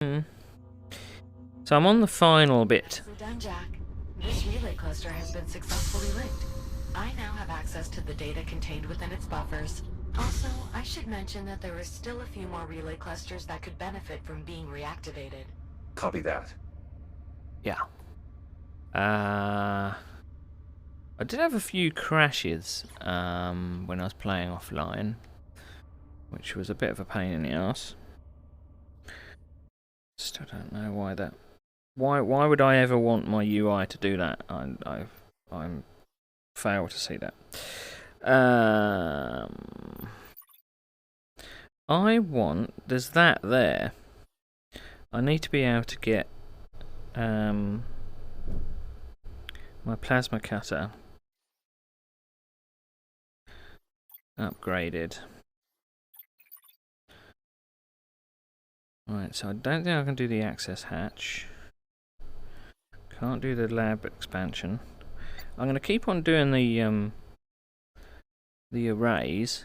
So I'm on the final bit. Nicely done, Jack. This relay cluster has been successfully linked. I now have access to the data contained within its buffers. Also, I should mention that there are still a few more relay clusters that could benefit from being reactivated. Copy that. Yeah. I did have a few crashes when I was playing offline, which was a bit of a pain in the ass. Still don't know why that. Why would I ever want my UI to do that? I'm fail to see that. I want. There's that there. I need to be able to get my plasma cutter upgraded. Right, so I don't think I can do the access hatch. Can't do the lab expansion. I'm going to keep on doing the arrays.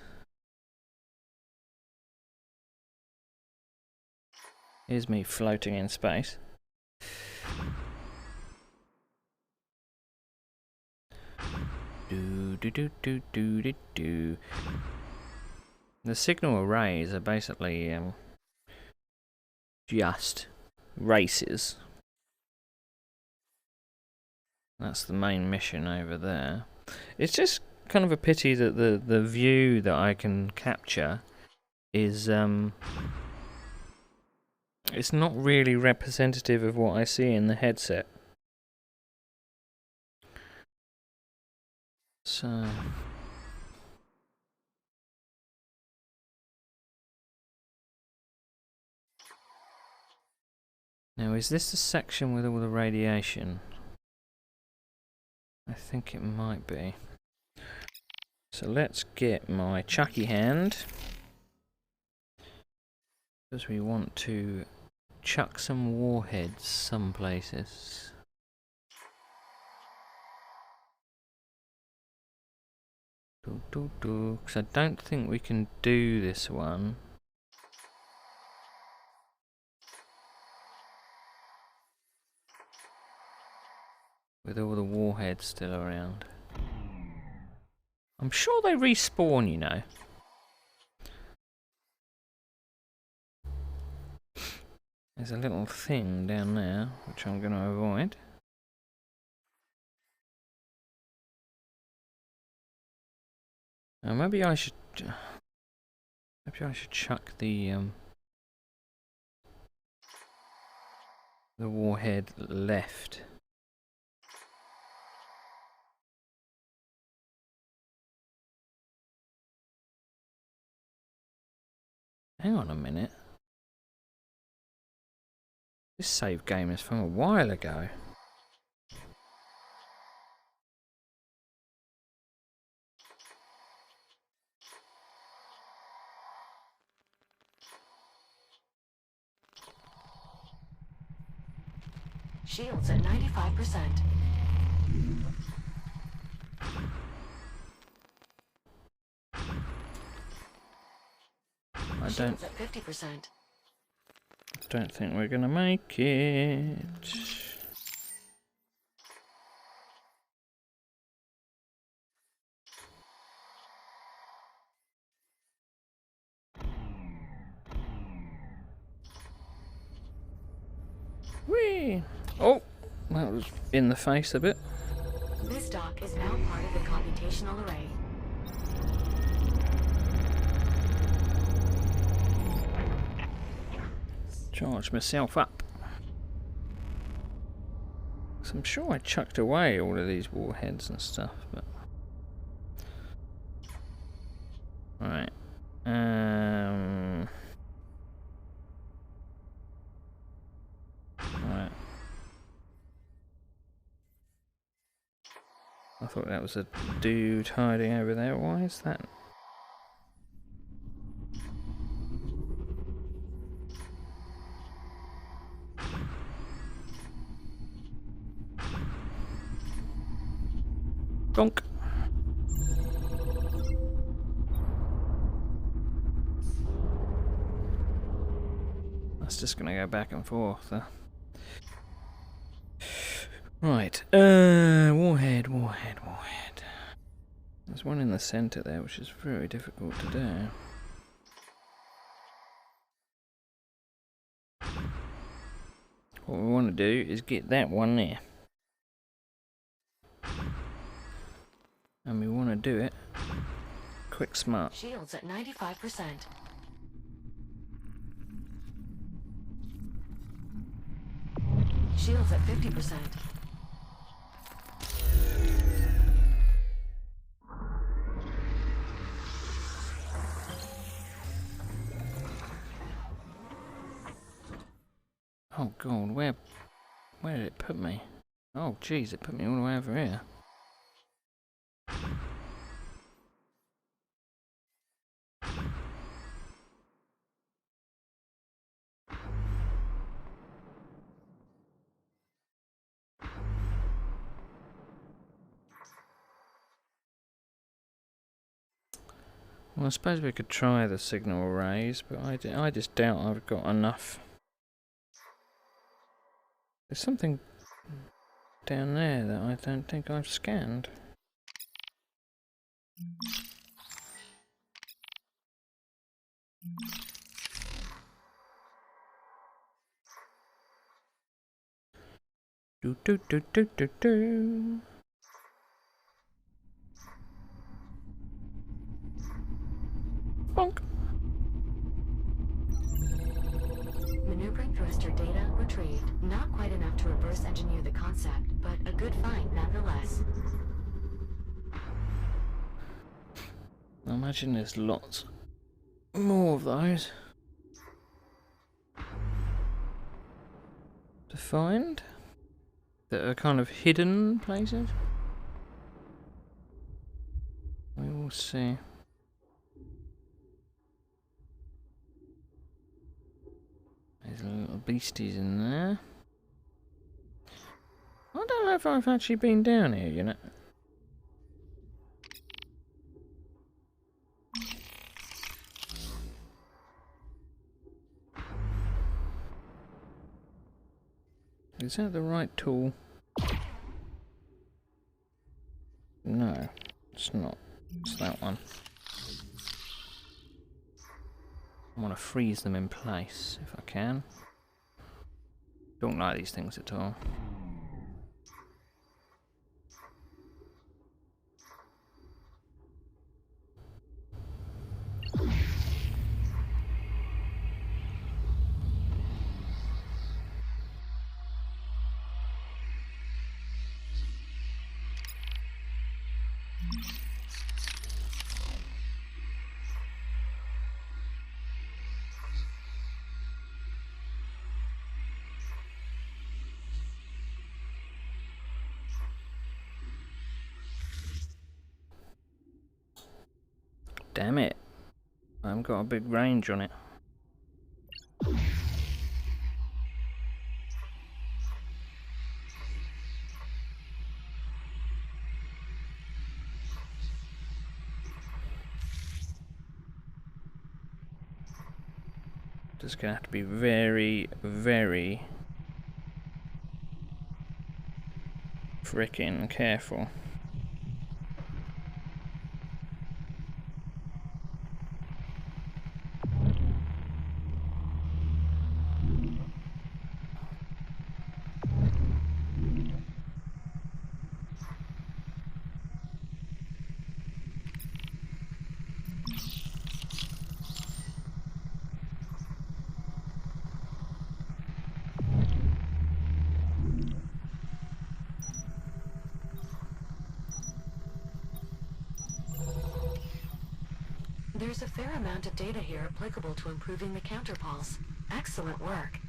Here's me floating in space. Do. The signal arrays are basically just races. That's the main mission over there. It's just kind of a pity that the view that I can capture is it's not really representative of what I see in the headset. So now, is this the section with all the radiation? I think it might be. So let's get my chucky hand, because we want to chuck some warheads some places. Because I don't think we can do this one. With all the warheads still around. I'm sure they respawn, you know. There's a little thing down there, which I'm going to avoid. Now maybe I should chuck the warhead left. Hang on a minute. This save game is from a while ago. Shields at 95%. I Shields at 50%. don't think we're gonna make it. Whee! Oh, that was in the face a bit. This dock is now part of the computational array. Charge myself up. So I'm sure I chucked away all of these warheads and stuff, but right. Right. I thought that was a dude hiding over there. Why is that? Donk. Must just gonna go back and forth. Right. Warhead. There's one in the centre there, which is very difficult to do. What we want to do is get that one there. And we want to do it quick smart. Shields at 95%. Shields at 50%. Oh god, where did it put me? Oh jeez, it put me all the way over here. Well, I suppose we could try the signal arrays, but I just doubt I've got enough. There's something down there that I don't think I've scanned. Do do do do do do. Bonk. Maneuvering thruster data retrieved. Not quite enough to reverse engineer the concept, but a good find nonetheless. I imagine there's lots more of those to find that are kind of hidden places. We will see. There's little beasties in there. I don't know if I've actually been down here, you know. Is that the right tool? No, it's not. It's that one. I want to freeze them in place if I can. Don't like these things at all. Damn it. I haven't got a big range on it. Just gonna have to be very, very frickin' careful. There's a fair amount of data here applicable to improving the counterpulse. Excellent work.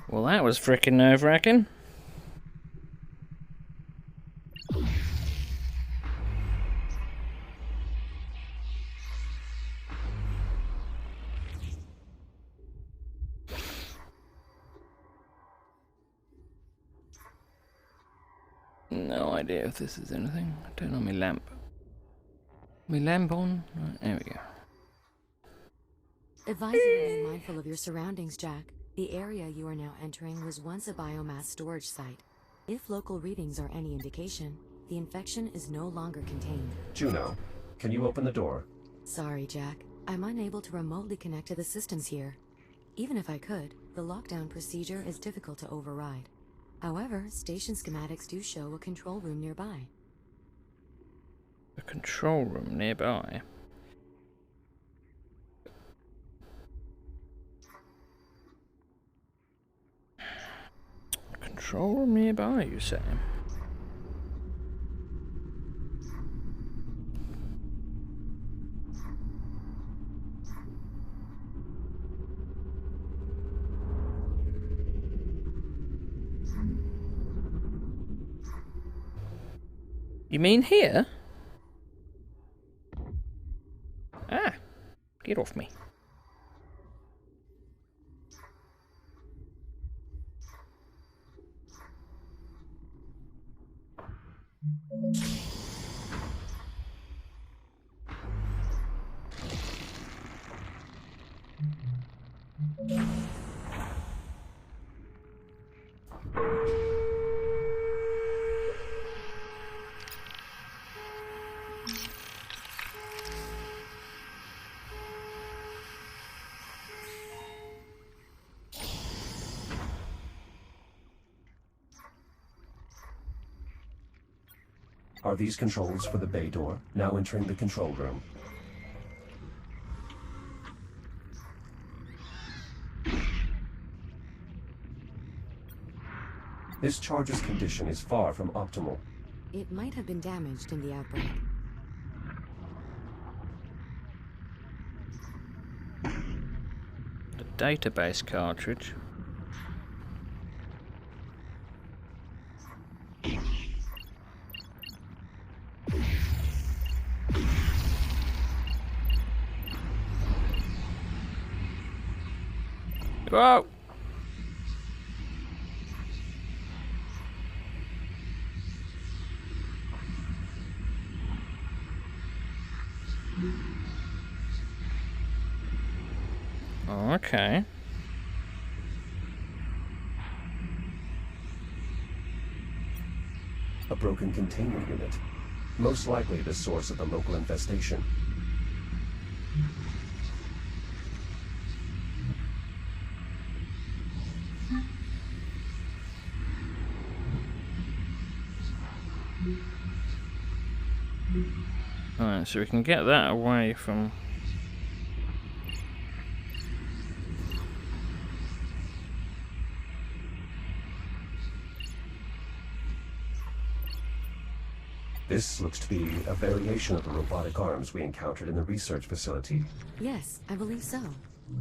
Well, that was frickin' nerve-wracking. No idea if this is anything. Turn on my lamp. My lamp on? Right, there we go. Advise you remain mindful of your surroundings, Jack. The area you are now entering was once a biomass storage site. If local readings are any indication, the infection is no longer contained. Juno, can you open the door? Sorry, Jack. I'm unable to remotely connect to the systems here. Even if I could, the lockdown procedure is difficult to override. However, station schematics do show a control room nearby. A control room nearby. A control room nearby, you say? You mean here? Ah, get off me. Are these controls for the bay door, now entering the control room? This charge's condition is far from optimal. It might have been damaged in the outbreak. The database cartridge. Whoa! Okay. A broken containment unit. Most likely the source of the local infestation. Alright, so we can get that away from... This looks to be a variation of the robotic arms we encountered in the research facility. Yes, I believe so.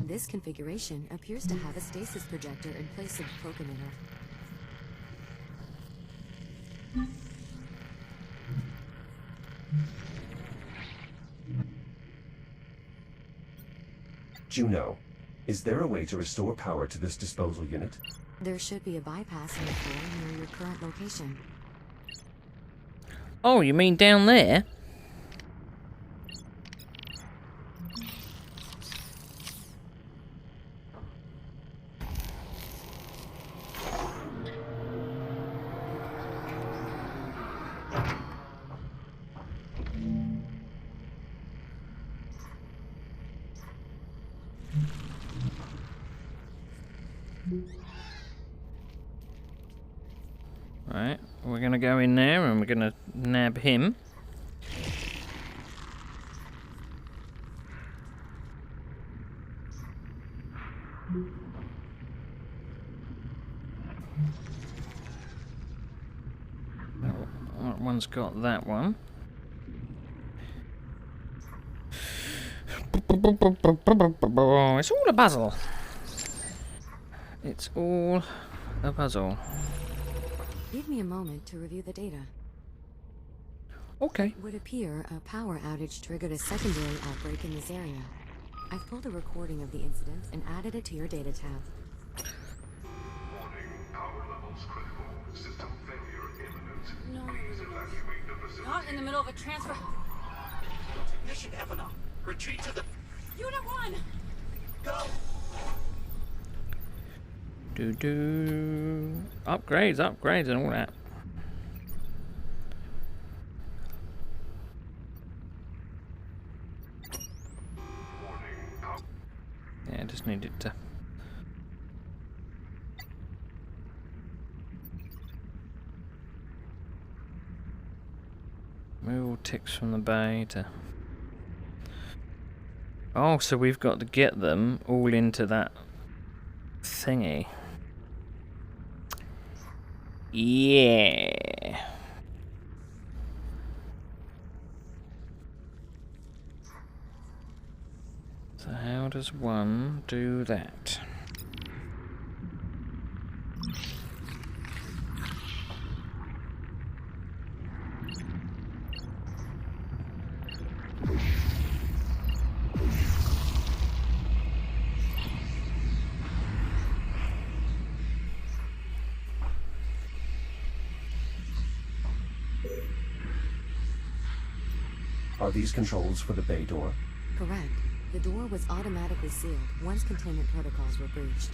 This configuration appears to have a stasis projector in place of the cloak emitter. Juno, is there a way to restore power to this disposal unit? There should be a bypass in the floor near your current location. Oh, you mean down there? Right, we're gonna go in there and we're gonna nab him. That one's got that one. It's all a puzzle. It's all a puzzle. Give me a moment to review the data. Okay. It would appear a power outage triggered a secondary outbreak in this area. I've pulled a recording of the incident and added it to your data tab. Warning, power levels critical. System failure imminent. No, caught in the middle of a transfer. Technician Evanov, retreat to the... Unit 1! Go! Upgrades and all that. Yeah, I just needed to... move all ticks from the bay to... Oh, so we've got to get them all into that thingy. Yeah. So how does one do that? Are these controls for the bay door? Correct. The door was automatically sealed once containment protocols were breached.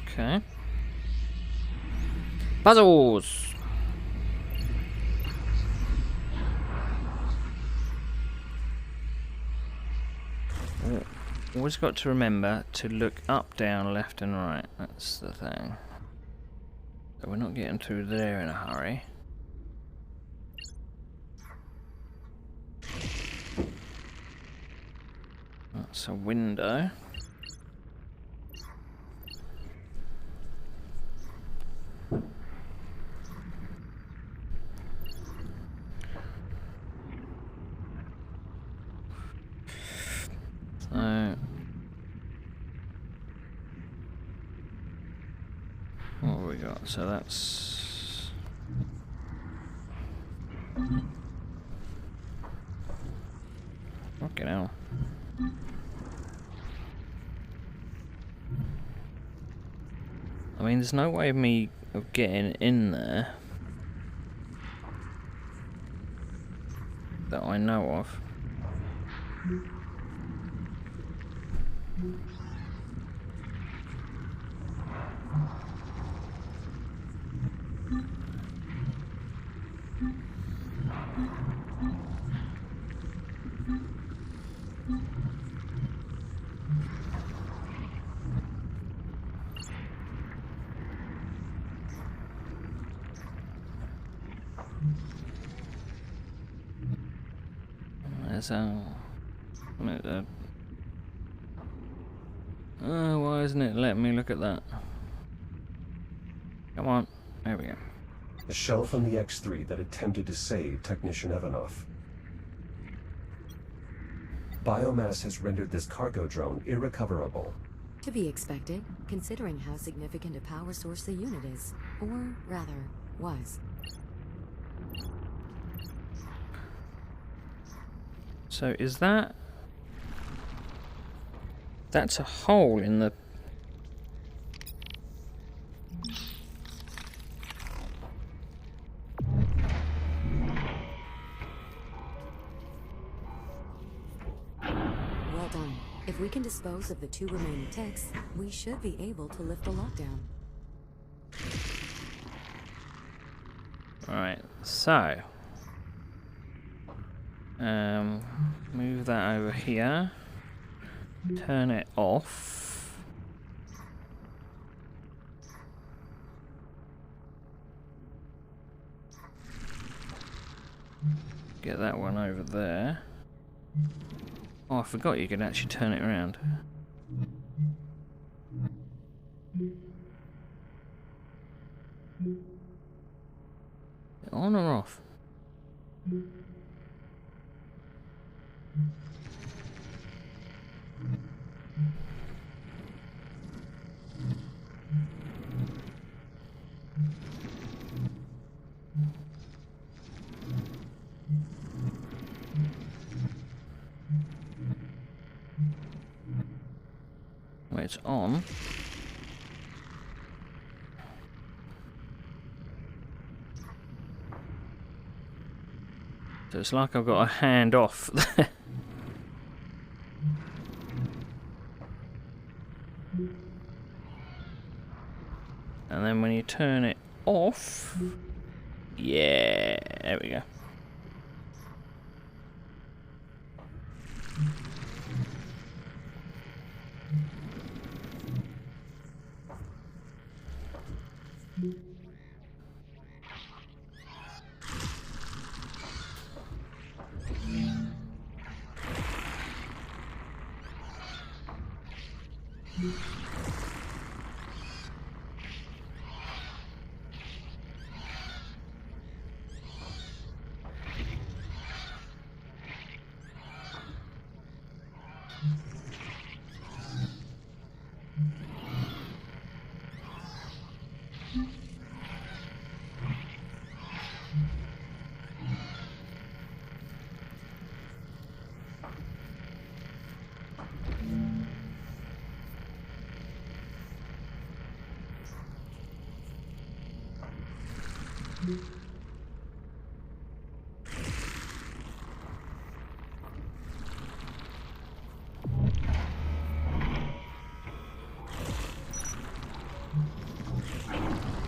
Okay. Puzzles! Always got to remember to look up, down, left and right. That's the thing. So we're not getting through there in a hurry. That's a window. So what have we got? So that's fucking hell. I mean, there's no way of me of getting in there that I know of. There's why isn't it letting me look at that? Come on, there we go. The shell from the X-3 that attempted to save Technician Evanov. Biomass has rendered this cargo drone irrecoverable. To be expected, considering how significant a power source the unit is. Or, rather, was. So is that... That's a hole in the... Well done. If we can dispose of the 2 remaining techs, we should be able to lift the lockdown. Alright, so... move that over here. Turn it off. Get that one over there. Oh, I forgot you could actually turn it around. On or off? Wait, it's on. So it's like I've got a hand off there. And then when you turn it off, yeah, there we go.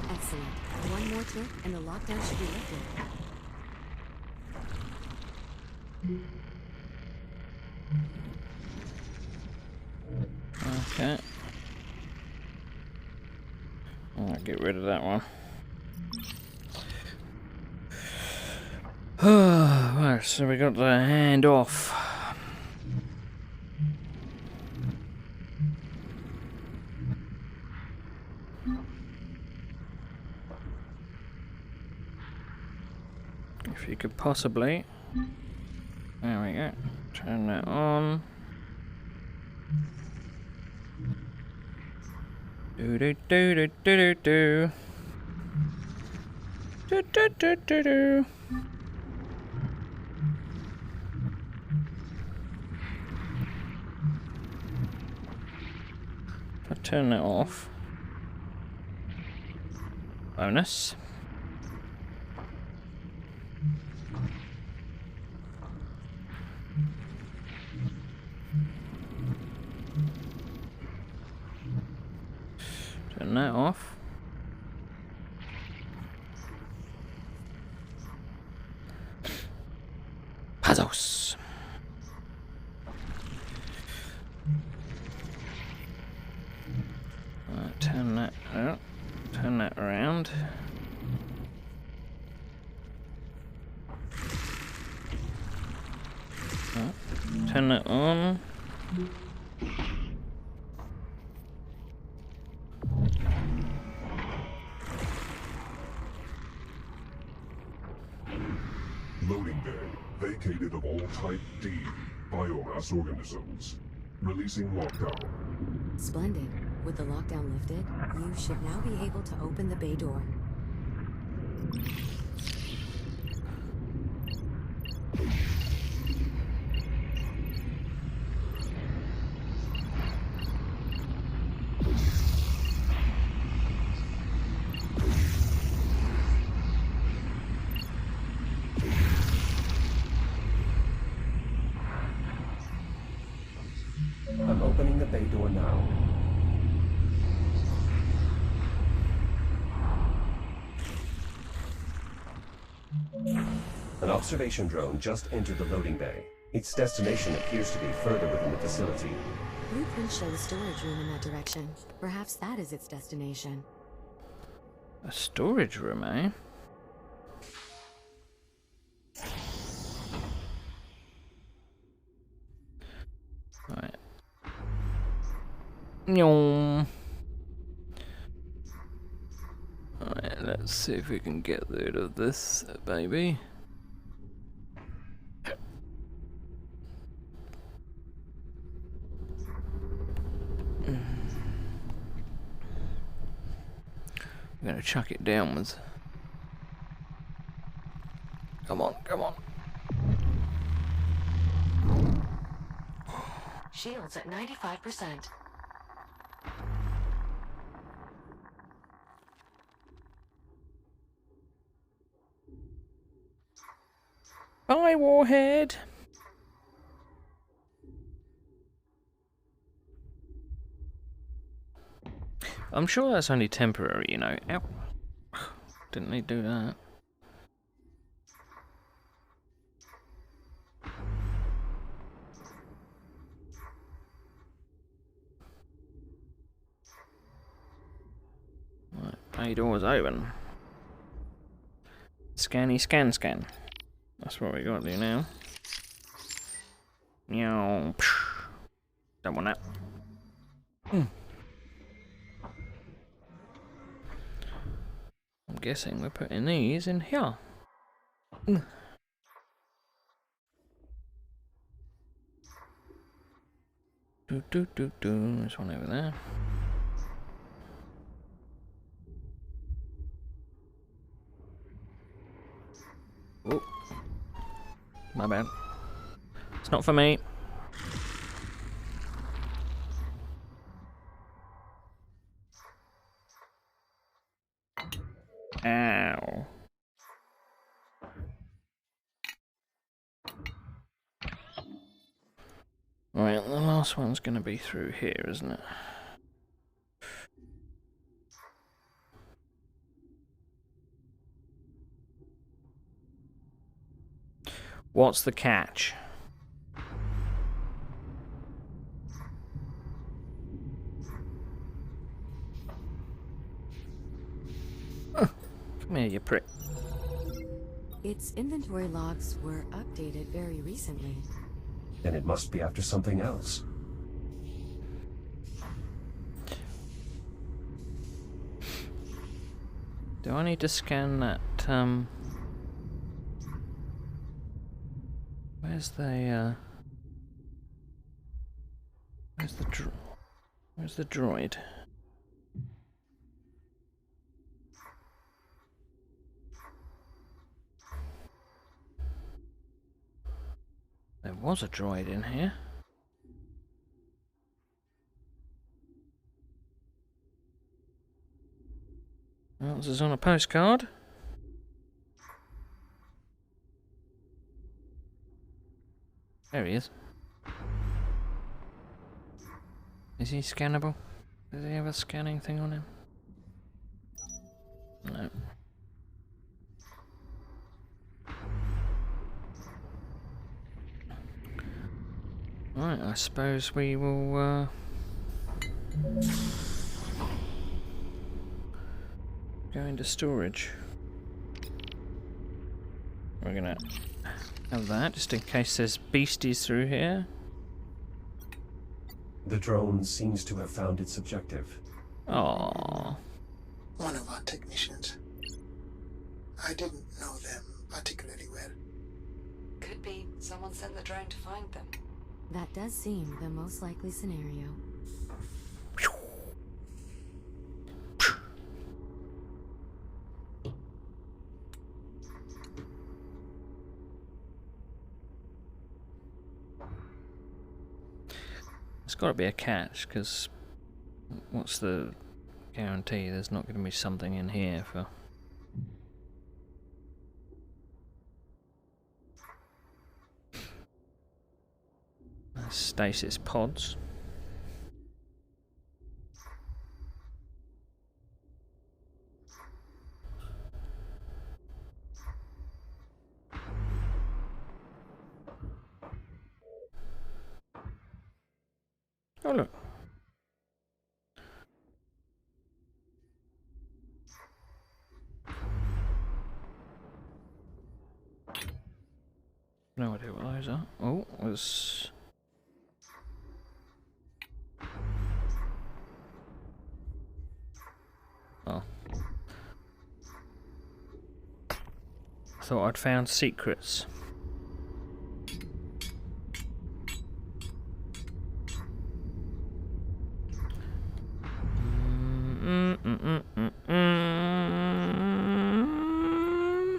Excellent. One more tick and the lockdown should be lifted. Okay. I'll get rid of that one. Right, so we got the hand off. If you could possibly, there we go, turn that on. Do do do do do do do do do do do. If I turn that off, bonus. Turn that off. Puzzles. Turn that out. Turn that around. Turn that on. Loading bay vacated of all Type D biomass organisms. Releasing lockdown. Splendid. With the lockdown lifted, you should now be able to open the bay door. I'm opening the bay door now. An observation drone just entered the loading bay. Its destination appears to be further within the facility. Blueprints show a storage room in that direction. Perhaps that is its destination. A storage room, eh? Right. Nyom. Alright, let's see if we can get rid of this baby. I'm gonna chuck it downwards. Come on, come on. Shields at 95%. Bye, Warhead. I'm sure that's only temporary, you know. Ow. Didn't need to do that. Right, bay door's open. Scanny scan scan. That's what we got to do now. Meow. Don't want that. I'm guessing we're putting these in here. Do do do do. There's one over there. Oh, my bad. It's not for me. Ow. Right, the last one's going to be through here, isn't it? What's the catch? Come here, you prick. Its inventory logs were updated very recently. Then it must be after something else. Do I need to scan that, where's the droid? There was a droid in here. Well, this is on a postcard. There he is. Is he scannable? Does he have a scanning thing on him? No. Right, I suppose we will go into storage. We're gonna have that just in case there's beasties through here. The drone seems to have found its objective. Aww. One of our technicians. I didn't know them particularly well. Could be someone sent the drone to find them. That does seem the most likely scenario. There's got to be a catch, because what's the guarantee there's not going to be something in here for... stasis pods. Oh look. No idea what those are. Oh, there's... oh. Thought I'd found secrets.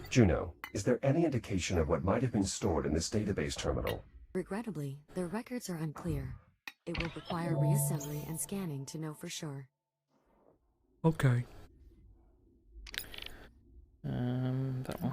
Juno, is there any indication of what might have been stored in this database terminal? Regrettably, the records are unclear. It will require reassembly and scanning to know for sure. Okay. That one.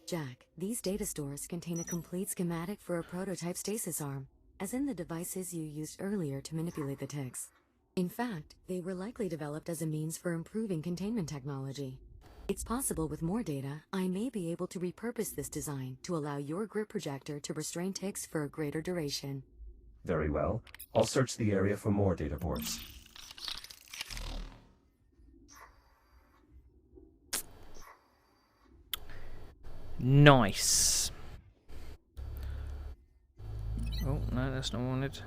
Jack, these data stores contain a complete schematic for a prototype stasis arm, as in the devices you used earlier to manipulate the ticks. In fact, they were likely developed as a means for improving containment technology. It's possible with more data, I may be able to repurpose this design to allow your grip projector to restrain ticks for a greater duration. Very well. I'll search the area for more data ports. Nice. Oh, no, that's not wanted.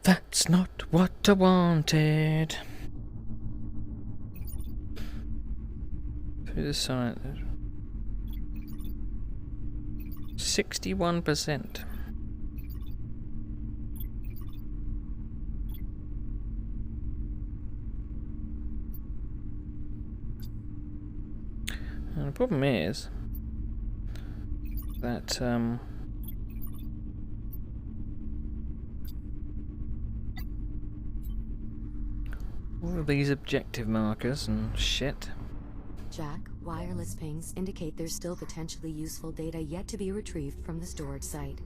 That's not what I wanted. Through the side. 61%. And the problem is that all of these objective markers and shit. Jack, wireless pings indicate there's still potentially useful data yet to be retrieved from the storage site.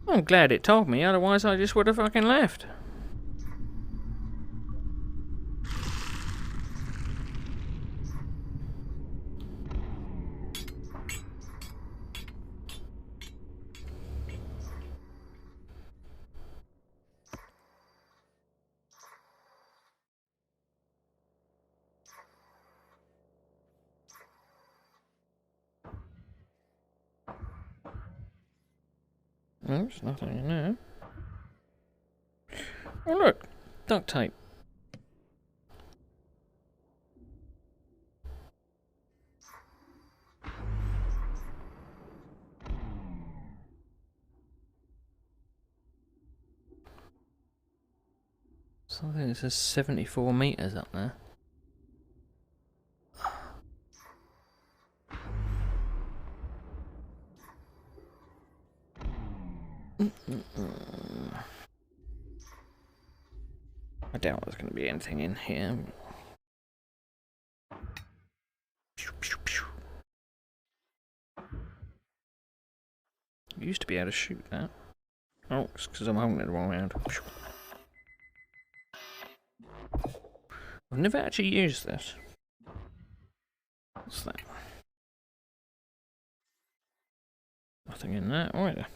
I'm glad it told me, otherwise I just would have fucking left. There's nothing in there. Oh look, duct tape. Something that says 74 meters up there. I doubt there's going to be anything in here. I used to be able to shoot that. Oh, it's because I'm holding it the wrong hand. I've never actually used this. What's that? Nothing in there either.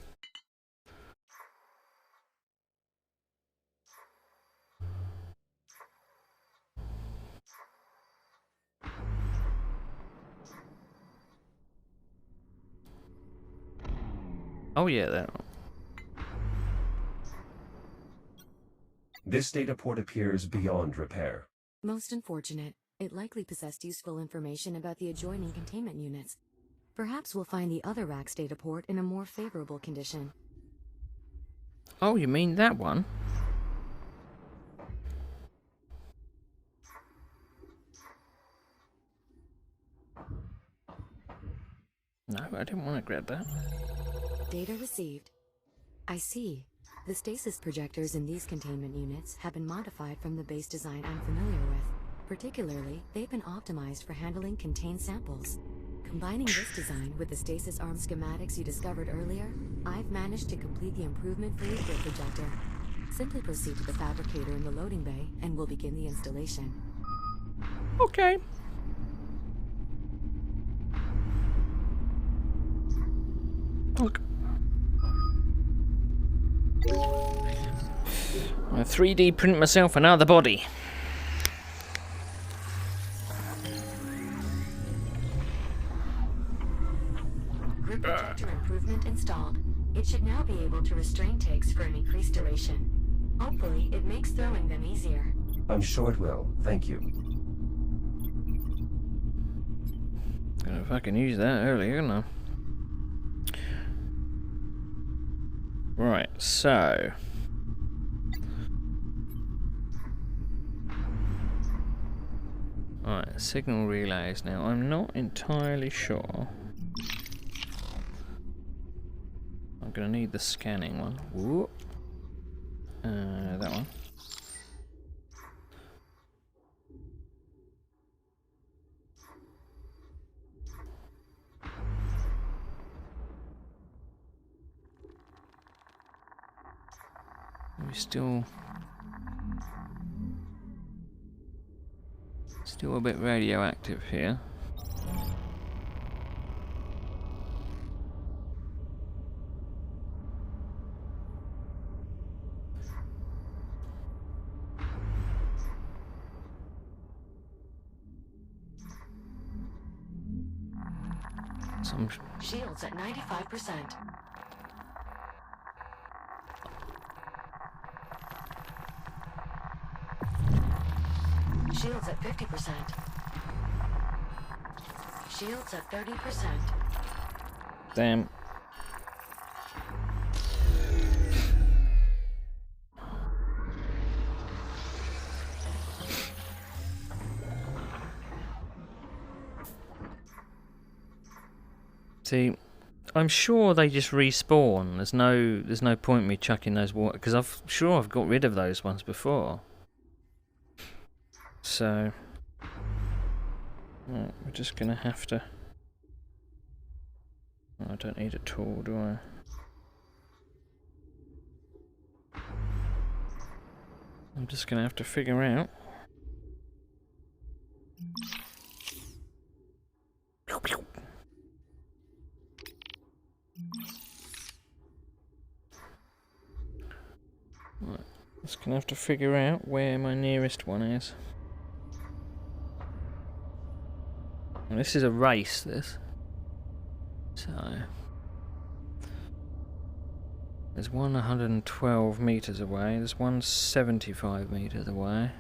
Oh yeah, that one. This data port appears beyond repair. Most unfortunate. It likely possessed useful information about the adjoining containment units. Perhaps we'll find the other rack's data port in a more favorable condition. Oh, you mean that one? No, I didn't want to grab that. Data received. I see. The stasis projectors in these containment units have been modified from the base design I'm familiar with. Particularly, they've been optimized for handling contained samples. Combining this design with the stasis arm schematics you discovered earlier, I've managed to complete the improvement for your grid projector. Simply proceed to the fabricator in the loading bay and we'll begin the installation. Okay. Look. I 3D print myself another body. Grid projector improvement installed. It should now be able to restrain ticks for an increased duration. Hopefully, it makes throwing them easier. I'm sure it will. Thank you. Gonna fucking use that earlier, didn't I? Right, so alright, signal relays. Now I'm not entirely sure. I'm gonna need the scanning one. Whoop. That one. We're still a bit radioactive here. Some Shields at 95%. Shields at 50%. Shields at 30%. damn. See, I'm sure they just respawn. There's no point in me chucking those water because I've got rid of those ones before. So right, we're just gonna have to. Oh, I don't need a tool, do I? I'm just gonna have to figure out. Right, just gonna have to figure out where my nearest one is. And this is a race, this. So there's one 112 meters away. There's one 75 meters away.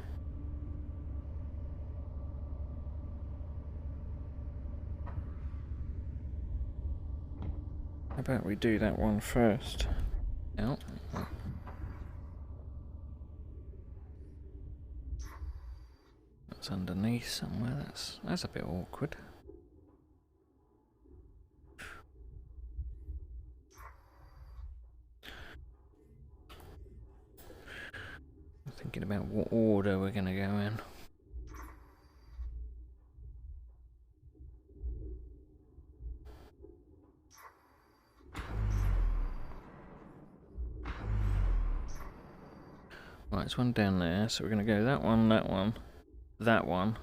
How about we do that one first? Oh. That's underneath somewhere. That's a bit awkward. I'm thinking about what order we're going to go in. Right, there's one down there, so we're going to go that one, that one, that one.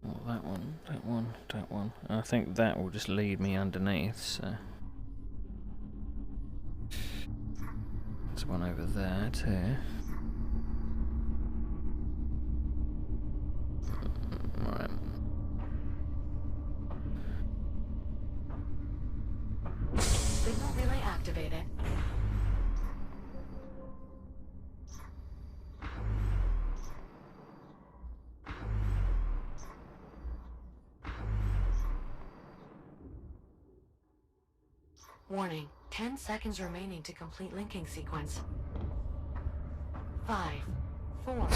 Oh, that one, that one, that one. I think that will just lead me underneath, so. There's one over there too. Right. Signal relay activated. Warning, 10 seconds remaining to complete linking sequence. 5, 4.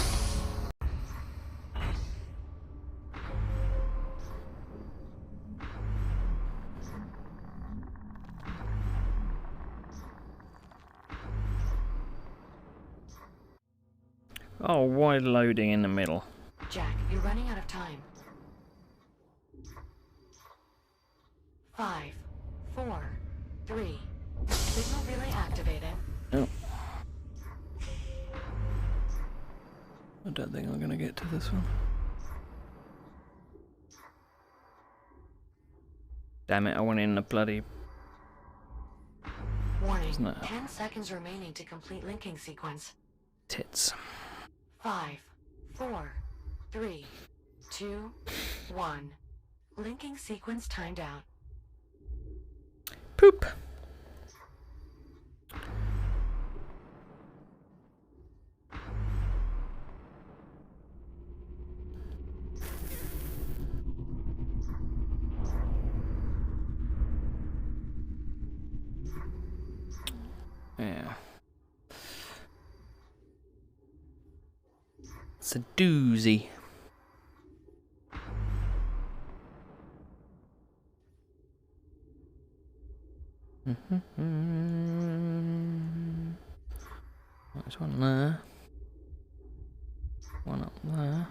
Oh, wide loading in the middle. Jack, you're running out of time. 5, 4, 3. Signal relay activated. Oh. I don't think I'm going to get to this one. Damn it, I went in the bloody... Warning, Isn't it? 10 seconds remaining to complete linking sequence. tits. 5, 4, 3, 2, 1. Linking sequence timed out. Poop. Yeah. It's a doozy. There's one there. One up there.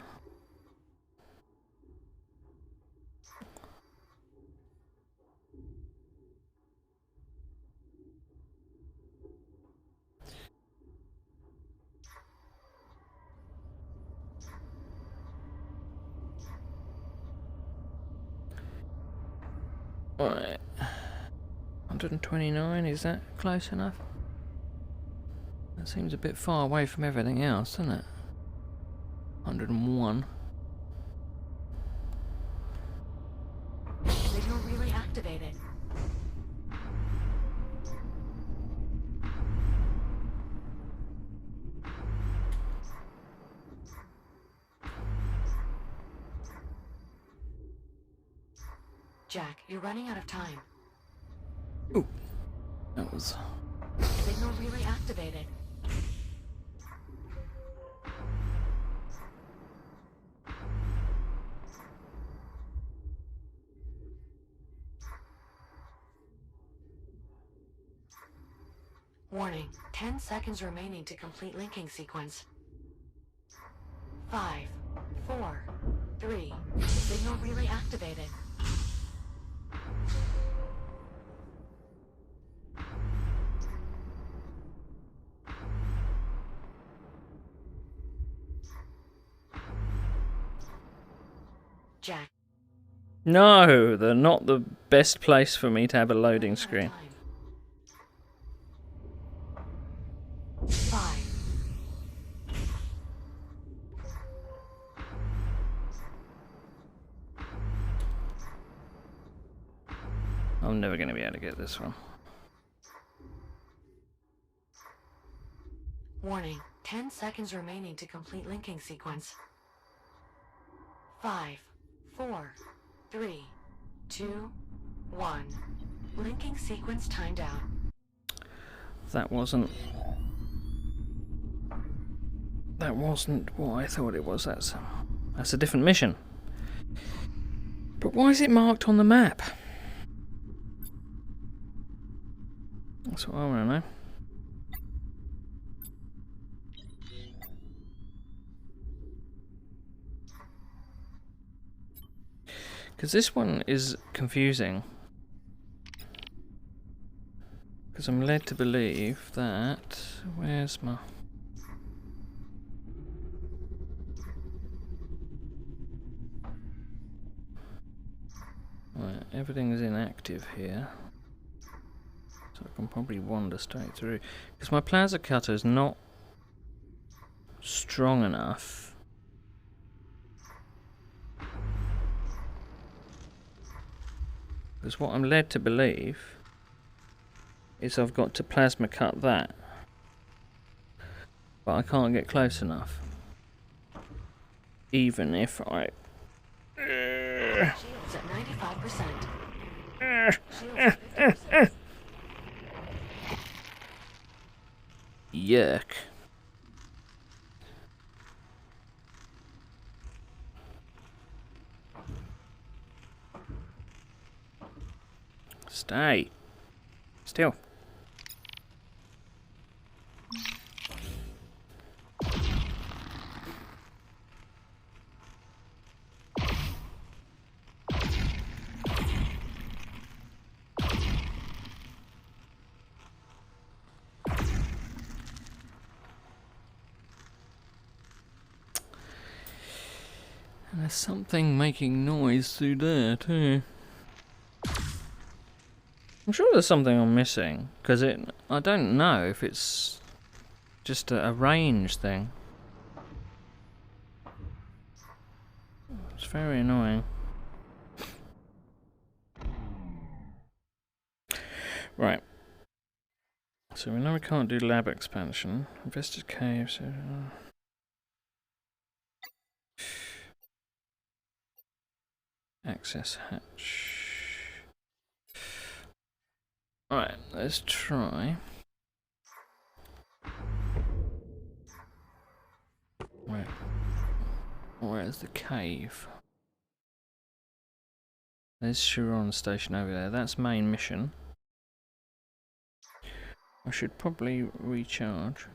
Alright. 129, is that close enough? That seems a bit far away from everything else, doesn't it? 101. Signal relay activated. Jack, you're running out of time. Ooh. That was... Signal relay activated. Warning, 10 seconds remaining to complete linking sequence. 5, 4, 3, signal relay activated. Jack. No, they're not the best place for me to have a loading screen. 5. I'm never going to be able to get this one. Warning, 10 seconds remaining to complete linking sequence. 5, 4, 3, 2, 1. Linking sequence timed out. That wasn't what I thought it was. That's a different mission. But why is it marked on the map? That's what I want to know. Because this one is confusing. Because I'm led to believe that... Where's my... Right, everything's inactive here. So I can probably wander straight through. Because my plasma cutter is not strong enough. Because what I'm led to believe is I've got to plasma cut that. But I can't get close enough. Even if I... Shields at 95%. Shields at 50%. Yuck. Stay. Still. And there's something making noise through there too. I'm sure there's something I'm missing, because I don't know if it's just a range thing. It's very annoying. Right. So we know we can't do lab expansion. Invested caves. Access hatch. Alright, let's try. Where's the cave? There's Chiron station over there. That's main mission. I should probably recharge.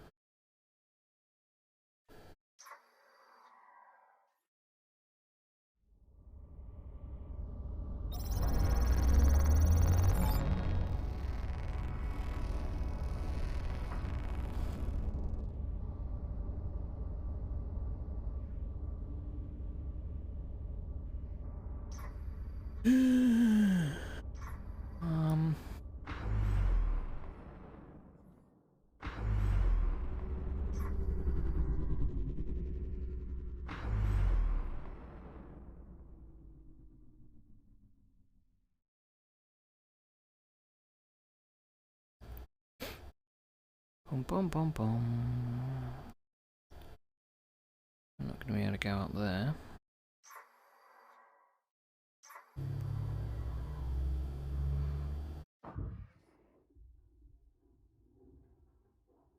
um... Bum bum bum bum. I'm not going to be able to go up there.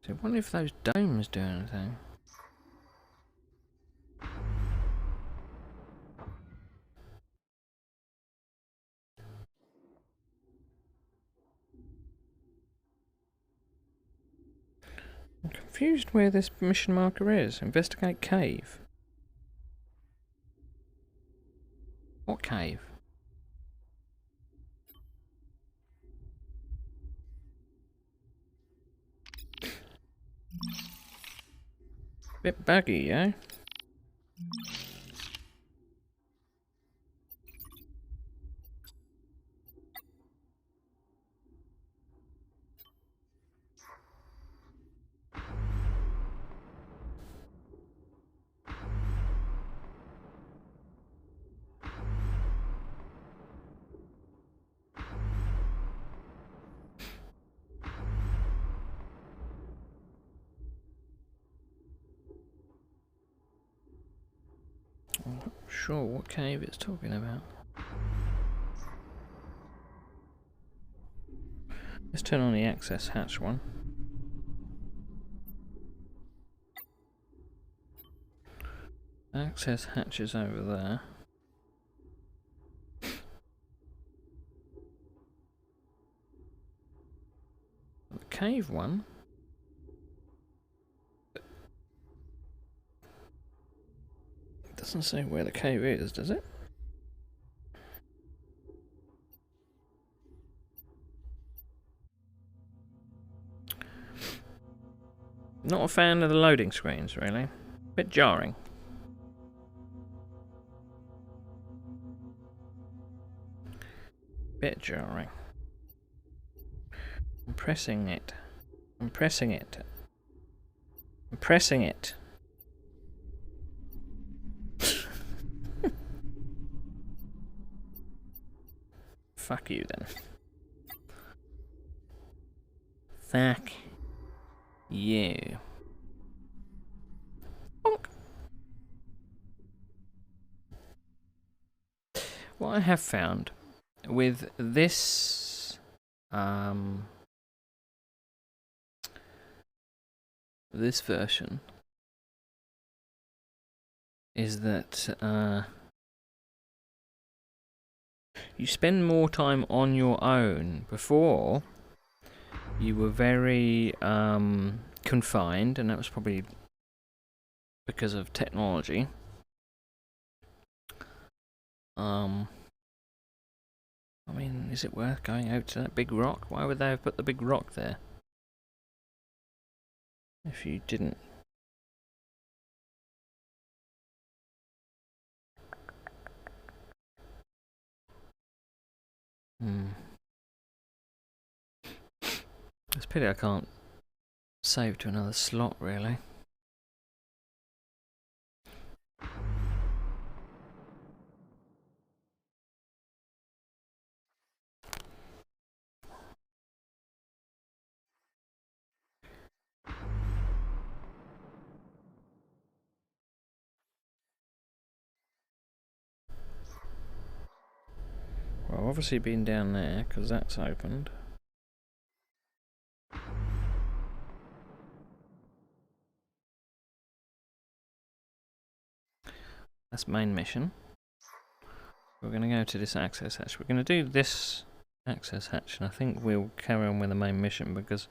So I wonder if those domes do anything. I'm confused where this mission marker is. Investigate cave. What cave? Bit buggy, yeah? I'm not sure what cave it's talking about. Let's turn on the access hatch one. Access hatch is over there. The cave one. It doesn't say where the cave is, does it? Not a fan of the loading screens, really. Bit jarring. Bit jarring. I'm pressing it. I'm pressing it. I'm pressing it. Fuck you then. Fuck you. Bonk. What I have found with this this version is that you spend more time on your own. Before, you were very confined, and that was probably because of technology. I mean, is it worth going out to that big rock? Why would they have put the big rock there? If you didn't. It's a pity I can't save to another slot, really. Well, obviously been down there, because that's opened. That's main mission. We're going to go to this access hatch. We're going to do this access hatch, and I think we'll carry on with the main mission, because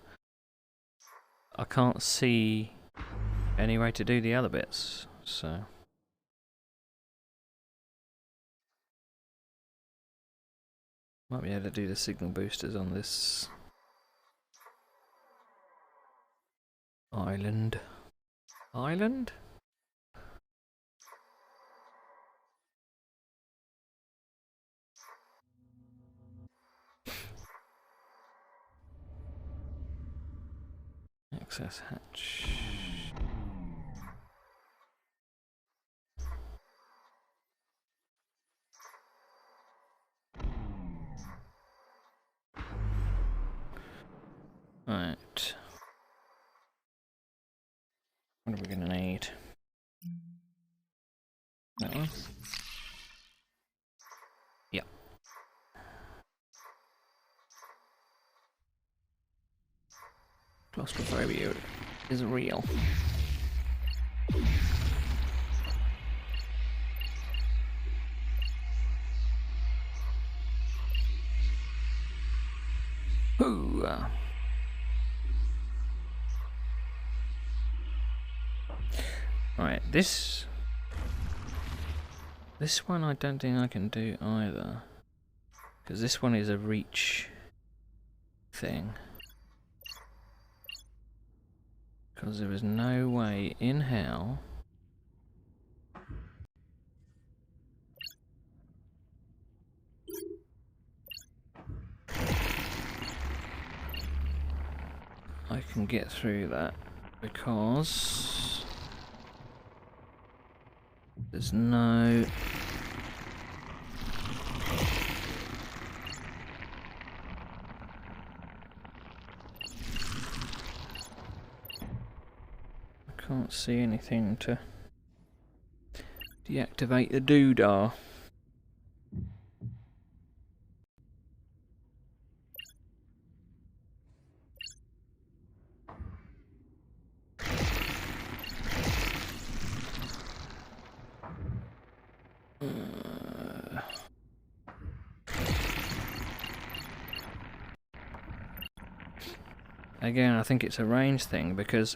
I can't see any way to do the other bits, so... Might be able to do the signal boosters on this island. Island? Access hatch. Right. What are we gonna need? That one? Yep. Claustrophobia is real. Ooh. Right, this one I don't think I can do either, because this one is a reach thing. Because there is no way in hell I can get through that, because there's no... I can't see anything to deactivate the doodah. Again, I think it's a range thing, because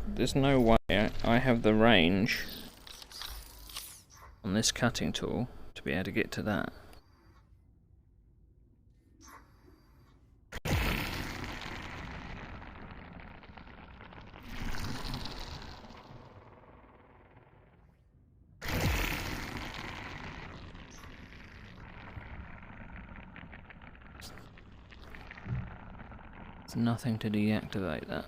there's no way I have the range on this cutting tool to be able to get to that. There's nothing to deactivate that.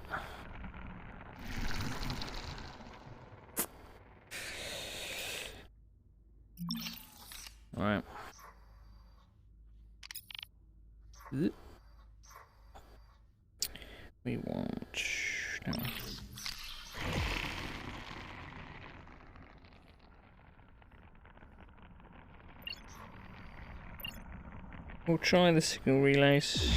Alright. We want... no. We'll try the signal relays.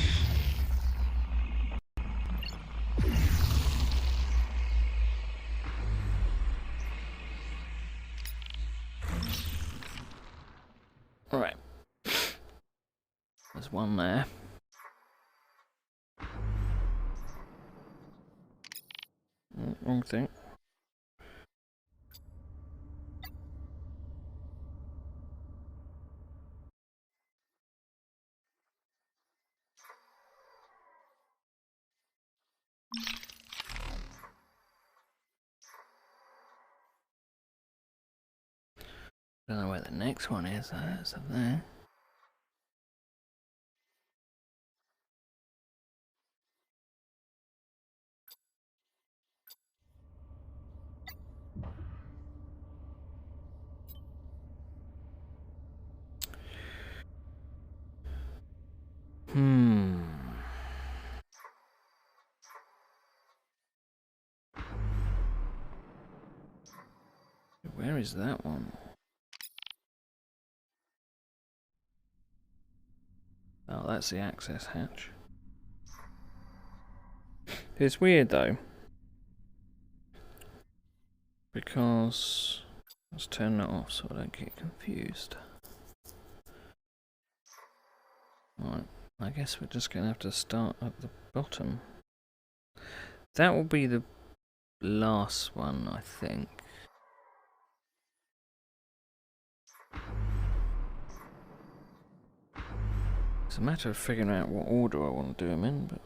Alright. There's one there. Oh, wrong thing. Don't know where the next one is, it's up there. Where is that one? Oh, that's the access hatch. It's weird though, because let's turn that off so I don't get confused. Right, I guess we're just going to have to start at the bottom. That will be the last one, I think. It's a matter of figuring out what order I want to do them in, but...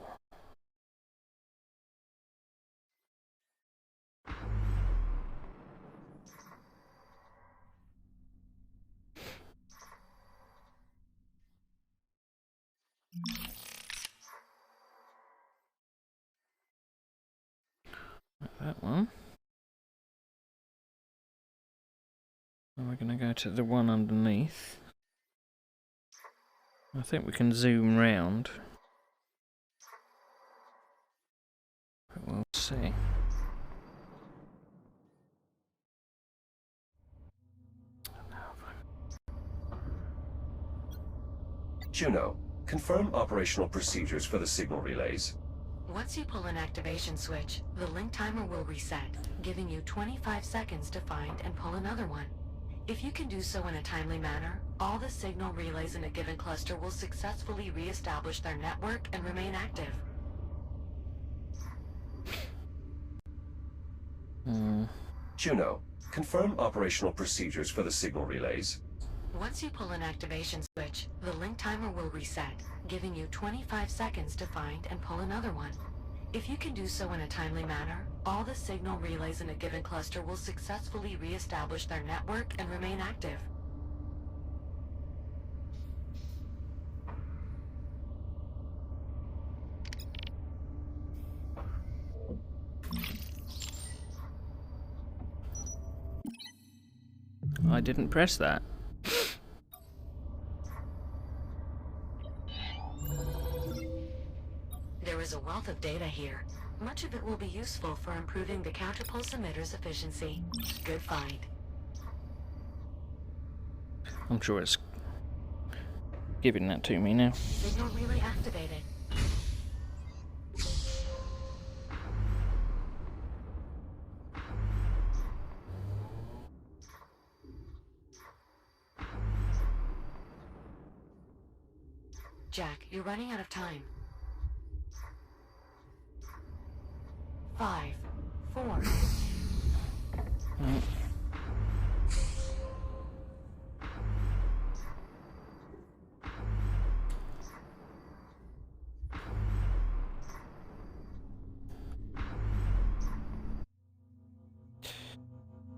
that one. And we're going to go to the one underneath. I think we can zoom round. But we'll see. Juno, confirm operational procedures for the signal relays. Once you pull an activation switch, the link timer will reset, giving you 25 seconds to find and pull another one. If you can do so in a timely manner, all the signal relays in a given cluster will successfully re-establish their network and remain active. Juno, confirm operational procedures for the signal relays. Once you pull an activation switch, the link timer will reset, giving you 25 seconds to find and pull another one. If you can do so in a timely manner, all the signal relays in a given cluster will successfully re-establish their network and remain active. I didn't press that. There is a wealth of data here. Much of it will be useful for improving the counterpulse emitter's efficiency. Good find. I'm sure it's giving that to me now. Signal relay activated. Jack, you're running out of time. 5, 4.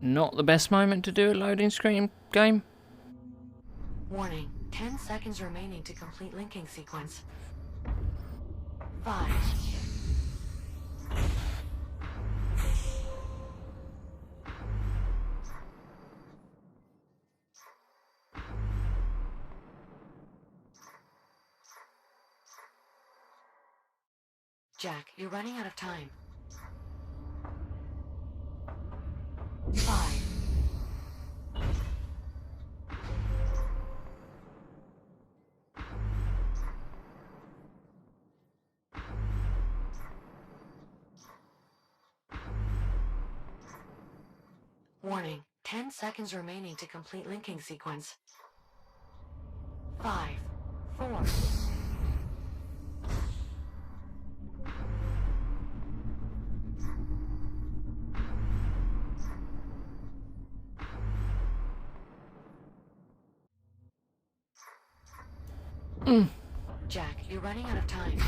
Not the best moment to do a loading screen game. Warning, 10 seconds remaining to complete linking sequence. 5. Jack, you're running out of time. 5. Warning, 10 seconds remaining to complete linking sequence. 5, 4. Jack, you're running out of time.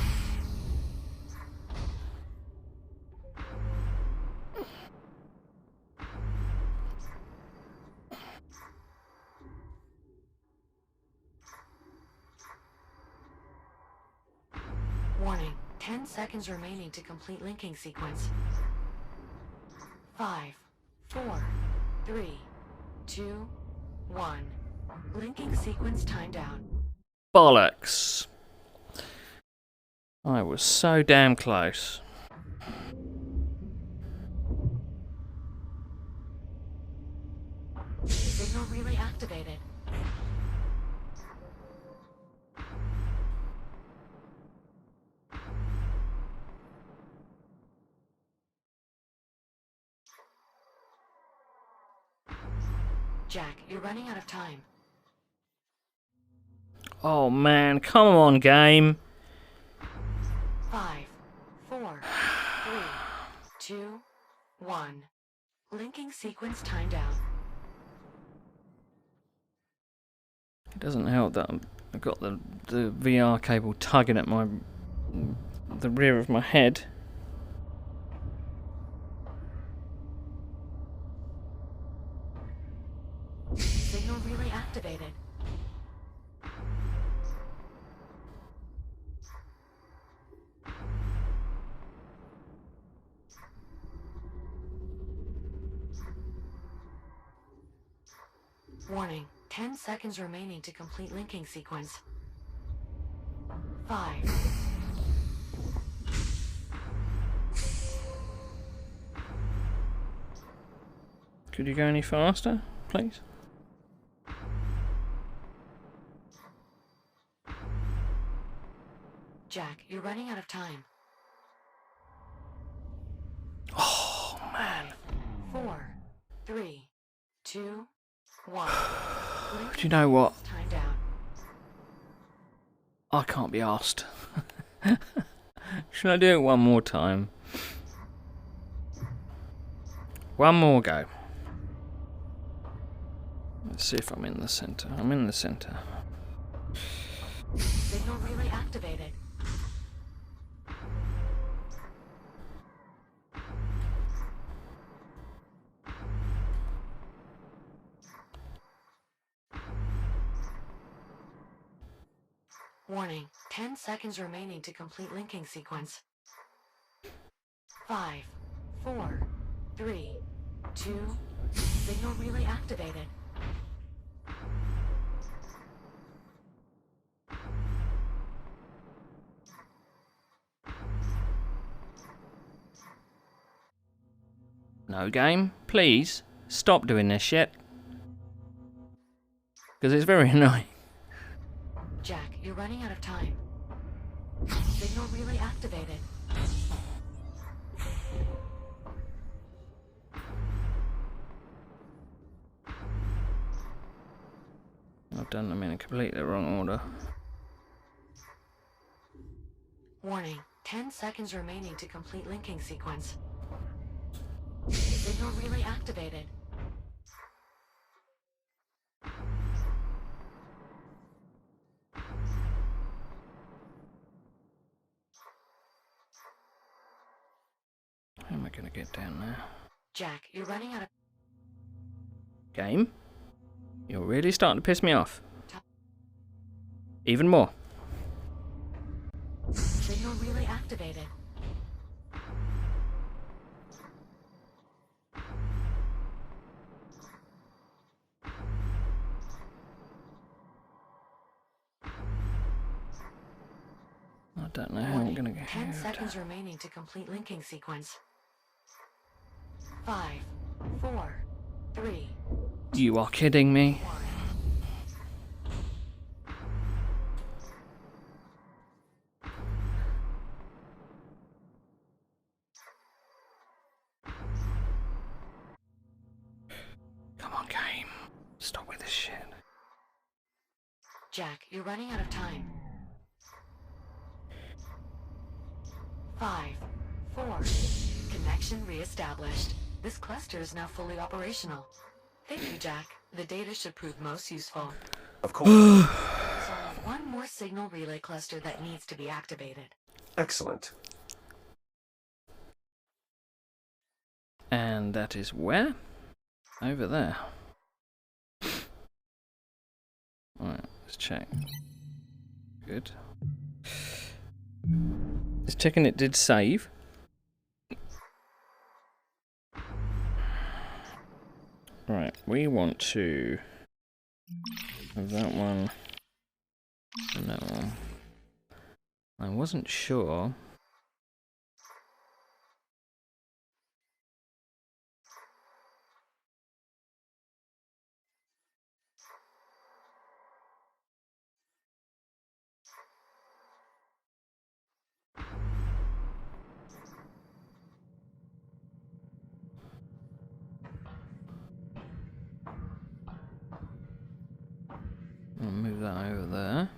Warning, 10 seconds remaining to complete linking sequence. 5, 4, 3, 2, 1. Linking sequence timed out. Bollocks. I was so damn close. Signal relay activated. Jack, you're running out of time. Oh man, come on, game. 5, 4, 3, 2, 1. Linking sequence timed out. It doesn't help that I've got the VR cable tugging at the rear of my head. Signal relay activated. Warning, 10 seconds remaining to complete linking sequence. 5. Could you go any faster, please? Jack, you're running out of time. Oh man. 4, 3, 2, 1. Do you know what? Timed out. I can't be asked. Should I do it one more time? One more go. Let's see if I'm in the center. I'm in the center. Signal relay activated. Warning, 10 seconds remaining to complete linking sequence. 5, 4, 3, 2, signal relay activated. No game, please stop doing this shit. Because it's very annoying. Jack, you're running out of time. Signal relay activated. I've done them in a completely wrong order. Warning, 10 seconds remaining to complete linking sequence. Signal relay activated. How am I going to get down there? Jack, you're running out of... Game? You're really starting to piss me off. Even more. Signal relay activated. I don't know how I'm Warning, going to get 10 out. seconds remaining to complete linking sequence. 5, 4, 3, You are kidding me. 1. Come on, game. Stop with this shit. Jack, you're running out of time. 5, 4. Connection reestablished. This cluster is now fully operational. Thank you, Jack. The data should prove most useful. Of course. There's only one more signal relay cluster that needs to be activated. Excellent. And that is where? Over there. Alright, let's check. Good. It's checking it did save. Right, we want to have that one and that one. I wasn't sure. I'll move that over there.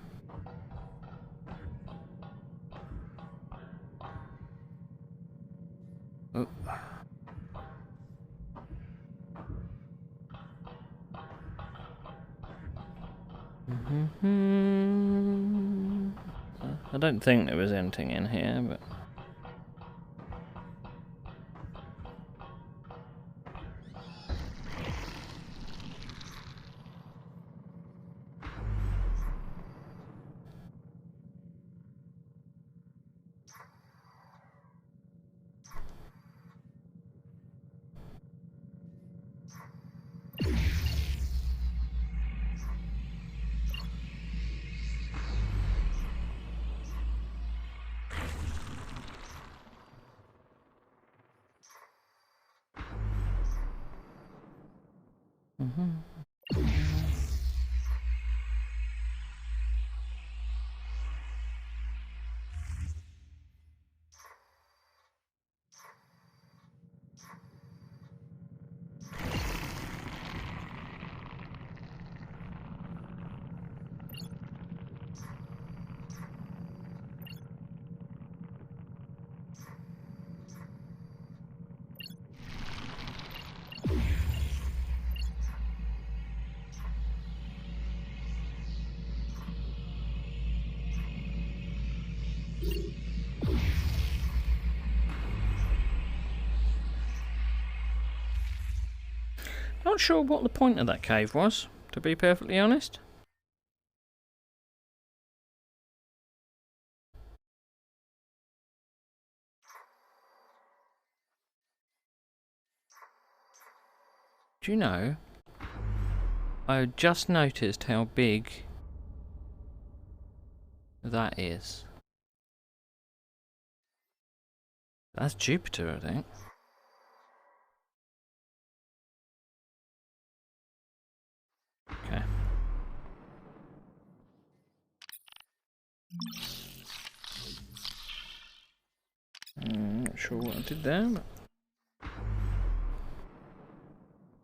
I don't think there was anything in here, but... Not sure what the point of that cave was, to be perfectly honest. Do you know, I just noticed how big that is. That's Jupiter, I think. Okay. Not sure what I did there, but...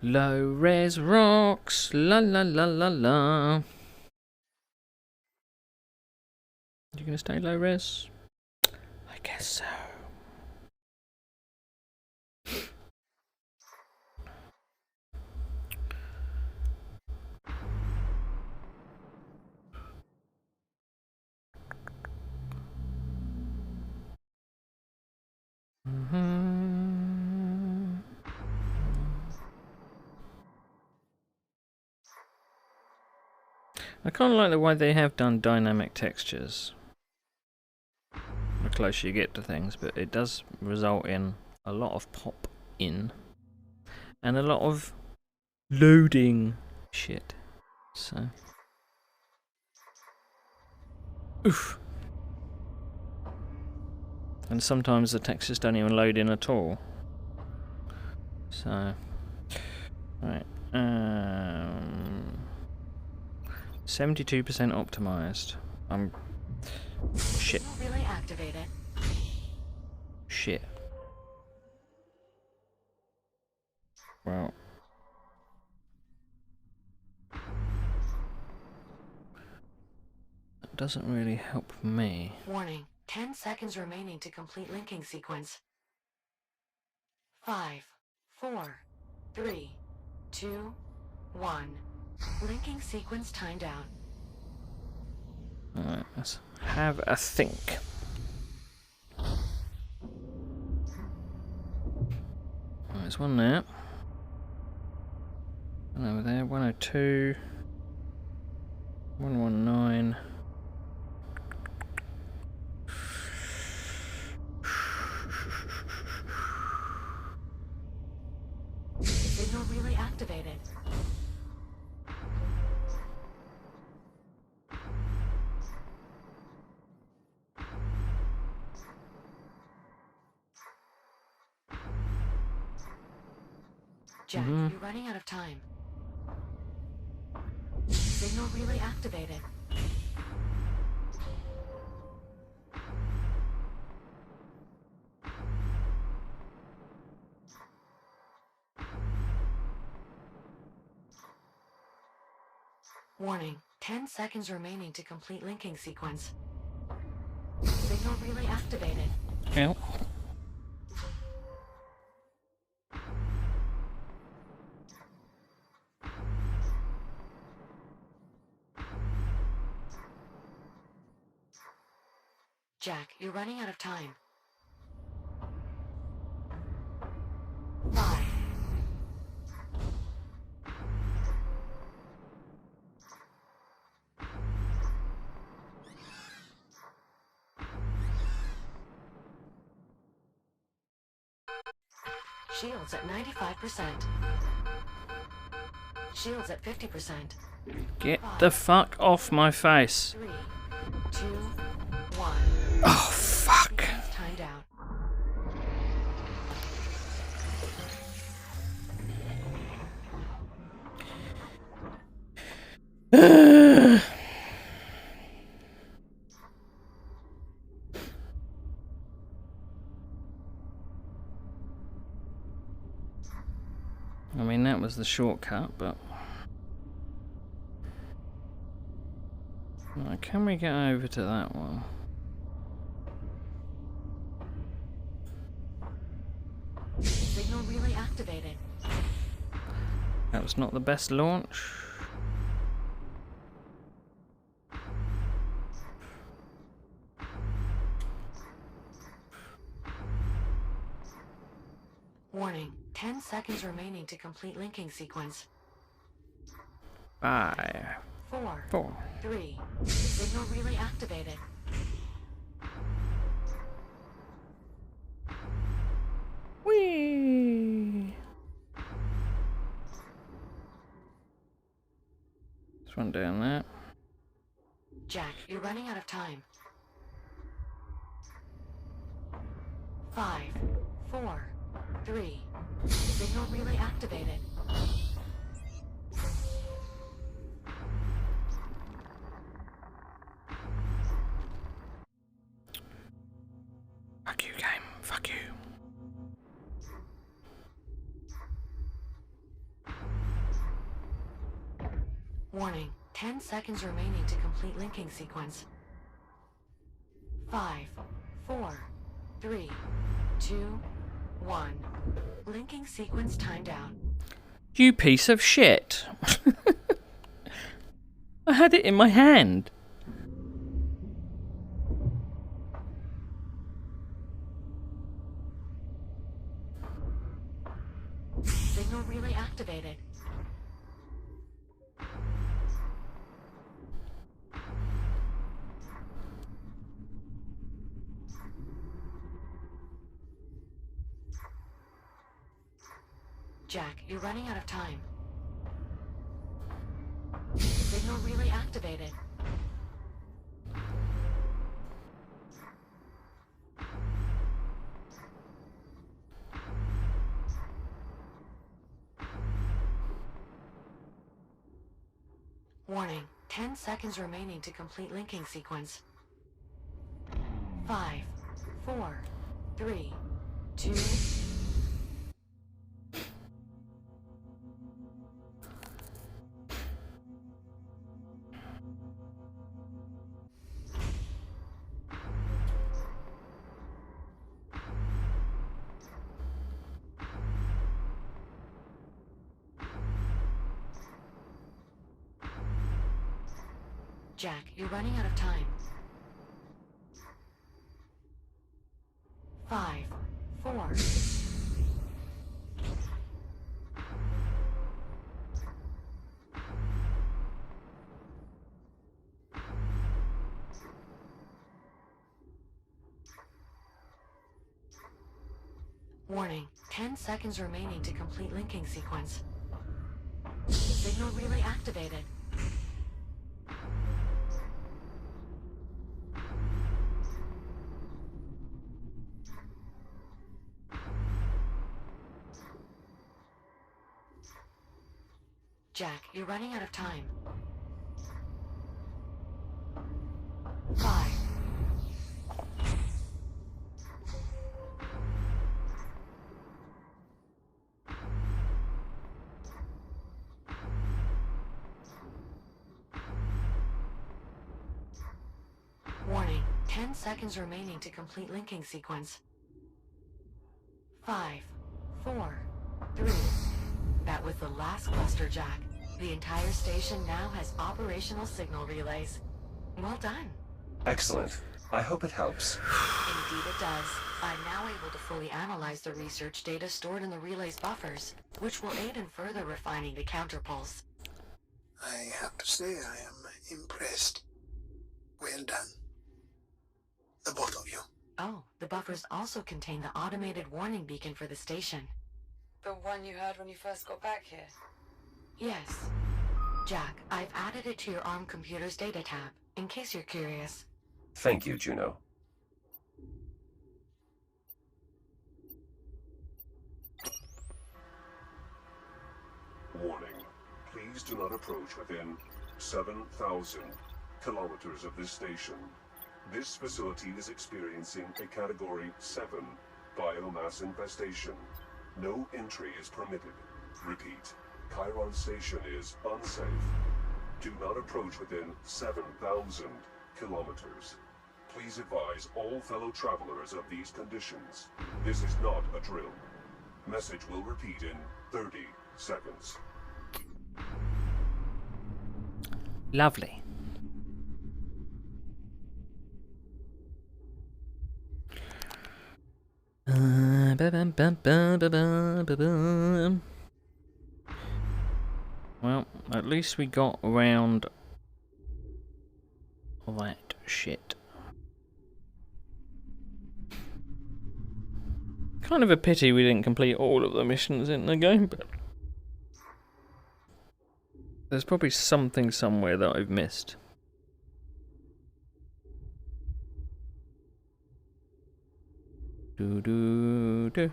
Low res rocks, la la la la la. You gonna stay low res? I guess so. I kind of like the way they have done dynamic textures the closer you get to things, but it does result in a lot of pop in and a lot of loading shit. So, oof. And sometimes the textures don't even load in at all. So, right. 72% optimized. Shit. Relay activated. Shit. Well. That doesn't really help me. Warning. 10 seconds remaining to complete linking sequence. 5, 4, 3, 2, 1. Linking sequence timed out. Alright, let's have a think. There's one there. One over there, 102. 119. Signal relay activated. Jack, you're running out of time. Signal relay activated. Warning. 10 seconds remaining to complete linking sequence. Signal relay activated. Yep. Jack, you're running out of time. 5. Shields at 95%. Shields at 50%. Get the fuck off my face. 3, 2, 1. Oh, fuck. Sequence timed out. I mean, that was the shortcut, but... Right, can we get over to that one? Signal relay activated. That was not the best launch. Warning, 10 seconds remaining to complete linking sequence. 5, 4, 4. 3. Signal relay activated. Whee! This one down there. Jack, you're running out of time. 5, 4, 3. Signal relay activated. Fuck you, game. Fuck you. Warning, 10 seconds remaining to complete linking sequence. 5, 4, 3, 2, 1. Linking sequence timed out. You piece of shit. I had it in my hand. Signal relay activated. Jack, you're running out of time. Signal relay activated. Warning, 10 seconds remaining to complete linking sequence. 5, 4, 3, 2... Jack, you're running out of time. 5, 4... Warning, 10 seconds remaining to complete linking sequence. Signal relay activated. Jack, you're running out of time. 5. Warning, 10 seconds remaining to complete linking sequence. 5, 4, 3. That was the last cluster, Jack. The entire station now has operational signal relays. Well done. Excellent. I hope it helps. Indeed it does. I'm now able to fully analyze the research data stored in the relay's buffers, which will aid in further refining the counterpulse. I have to say I am impressed. Well done. The both of you. Oh, the buffers also contain the automated warning beacon for the station. The one you heard when you first got back here? Yes. Jack, I've added it to your ARM computer's data tab, in case you're curious. Thank you, Juno. Warning. Please do not approach within 7,000 kilometers of this station. This facility is experiencing a Category 7 biomass infestation. No entry is permitted. Repeat. Chiron Station is unsafe. Do not approach within 7,000 kilometers. Please advise all fellow travelers of these conditions. This is not a drill. Message will repeat in 30 seconds. Lovely. Well, at least we got around that shit. Kind of a pity we didn't complete all of the missions in the game, but there's probably something somewhere that I've missed. Do do do.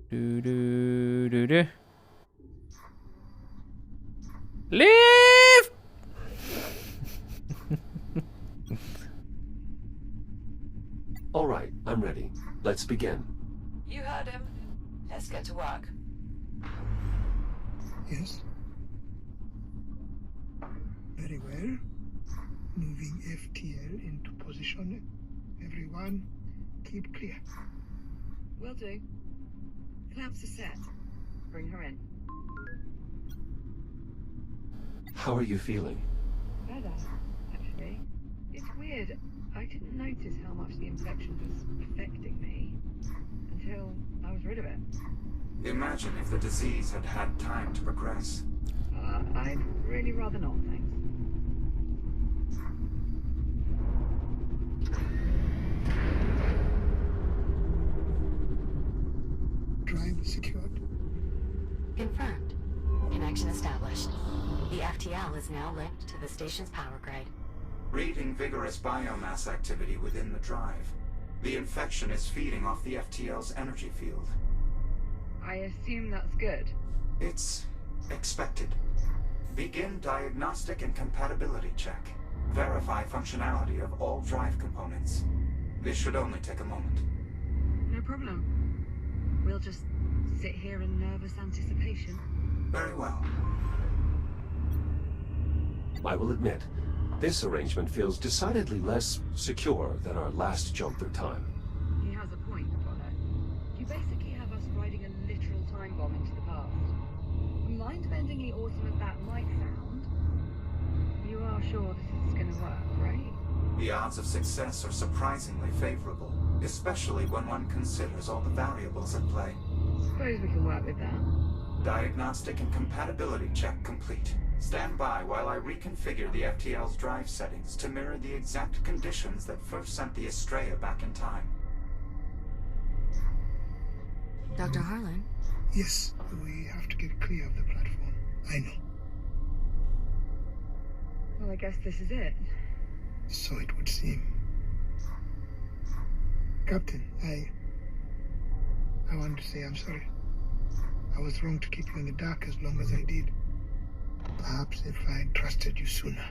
Do do do do. Leave! All right, I'm ready. Let's begin. You heard him. Let's get to work. Yes? Very well. Moving FTL into position. Everyone, keep clear. Will do. Clamps are set. Bring her in. How are you feeling? Better, actually. It's weird. I didn't notice how much the infection was affecting me until I was rid of it. Imagine if the disease had had time to progress. I'd really rather not, thanks. Drive secured. Confirmed. Connection established. The FTL is now linked to the station's power grid. Reading vigorous biomass activity within the drive. The infection is feeding off the FTL's energy field. I assume that's good. It's expected. Begin diagnostic and compatibility check. Verify functionality of all drive components. This should only take a moment. No problem. We'll just sit here in nervous anticipation. Very well. I will admit, this arrangement feels decidedly less secure than our last jump through time. He has a point, Apollo. You basically have us riding a literal time bomb into the past. Mind-bendingly awesome as that might sound, you are sure this is gonna work, right? The odds of success are surprisingly favorable, especially when one considers all the variables at play. Suppose we can work with that. Diagnostic and compatibility check complete. Stand by while I reconfigure the FTL's drive settings to mirror the exact conditions that first sent the Estrella back in time. Dr. Harlan? Yes, we have to get clear of the platform. I know. Well, I guess this is it. So it would seem. Captain, I want to say I'm sorry. I was wrong to keep you in the dark as long as I did. Perhaps if I had trusted you sooner.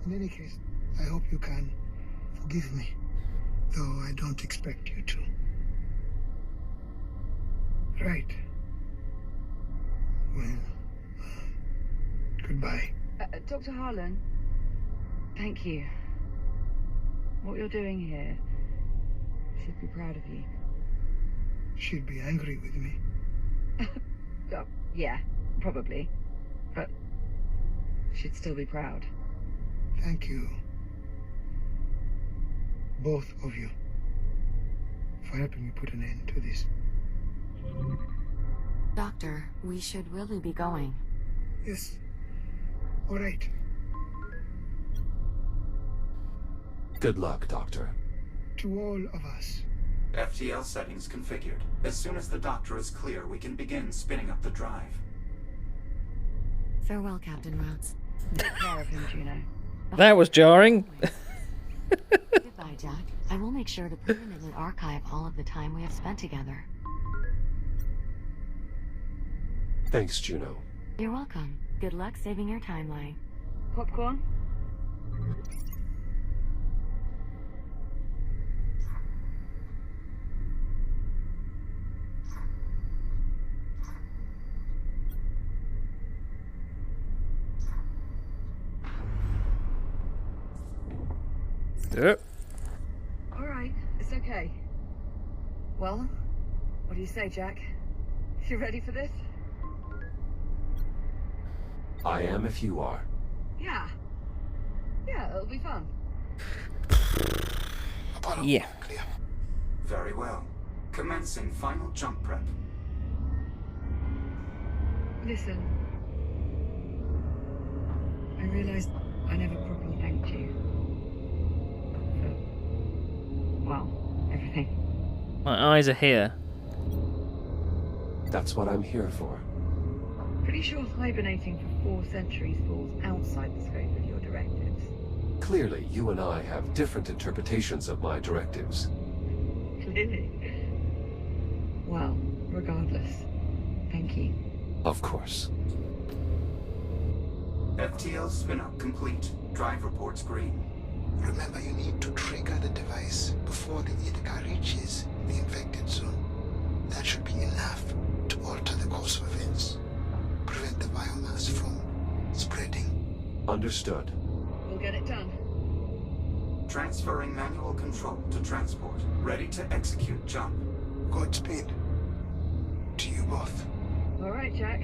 In any case, I hope you can forgive me, though I don't expect you to. Right. Well, goodbye. Dr. Harlan, thank you. What you're doing here, I should be proud of you. She'd be angry with me. Oh, yeah, probably. But she'd still be proud. Thank you, Both of you. For helping me put an end to this. Doctor, we should really be going. Yes. All right. Good luck, Doctor. To all of us. FTL settings configured. As soon as the doctor is clear, we can begin spinning up the drive. Farewell, Captain Rhodes. Take care of him, Juno. That was jarring. Goodbye, Jack. I will make sure to permanently archive all of the time we have spent together. Thanks, Juno. You're welcome. Good luck saving your timeline. Popcorn? Yep. Alright, it's okay. Well, what do you say, Jack? You ready for this? I am if you are. Yeah. Yeah, it'll be fun. Apollo. Yeah. Clear. Very well. Commencing final jump prep. Listen. I realized I never properly thanked you. For, well, everything. My eyes are here. That's what I'm here for. Pretty sure hibernating for 4 centuries falls outside the scope of your directives. Clearly, you and I have different interpretations of my directives. Clearly. Well, regardless, thank you. Of course. FTL spin-up complete. Drive reports green. Remember, you need to trigger the device before the Ithaca reaches the infected zone. That should be enough to alter the course of events. Prevent the biomass from spreading. Understood. We'll get it done. Transferring manual control to transport. Ready to execute jump. Godspeed. To you both. All right, Jack.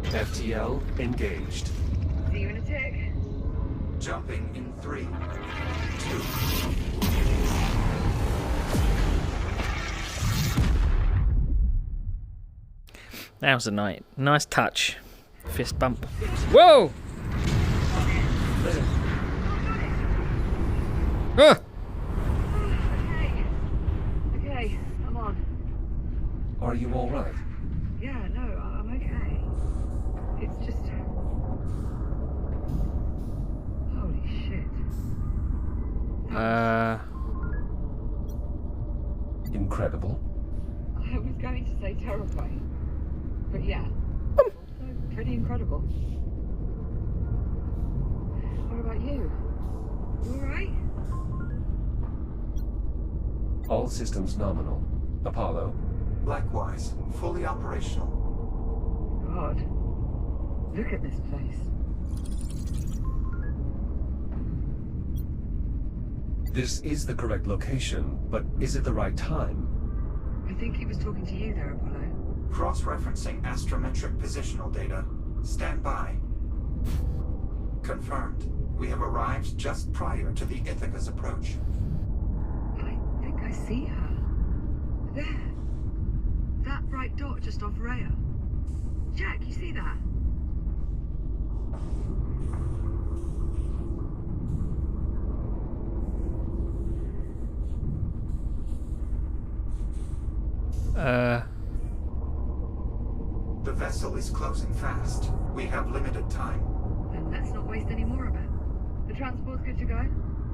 FTL engaged. See you in a tick. Jumping in 3, 2. That was a nice touch. Fist bump. Whoa! Huh. Okay, I'm on. Are you all right? Yeah, no, I'm okay. It's just... Holy shit. Incredible. I was going to say terrifying. But yeah. Also pretty incredible. What about you? You alright? All systems nominal. Apollo. Likewise, fully operational. God. Look at this place. This is the correct location, but is it the right time? I think he was talking to you there, Apollo. Cross-referencing astrometric positional data. Stand by. Confirmed. We have arrived just prior to the Ithaca's approach. I think I see her. There. That bright dot just off Rhea. Jack, you see that? The vessel is closing fast. We have limited time. Then let's not waste any more of it. The transport's good to go?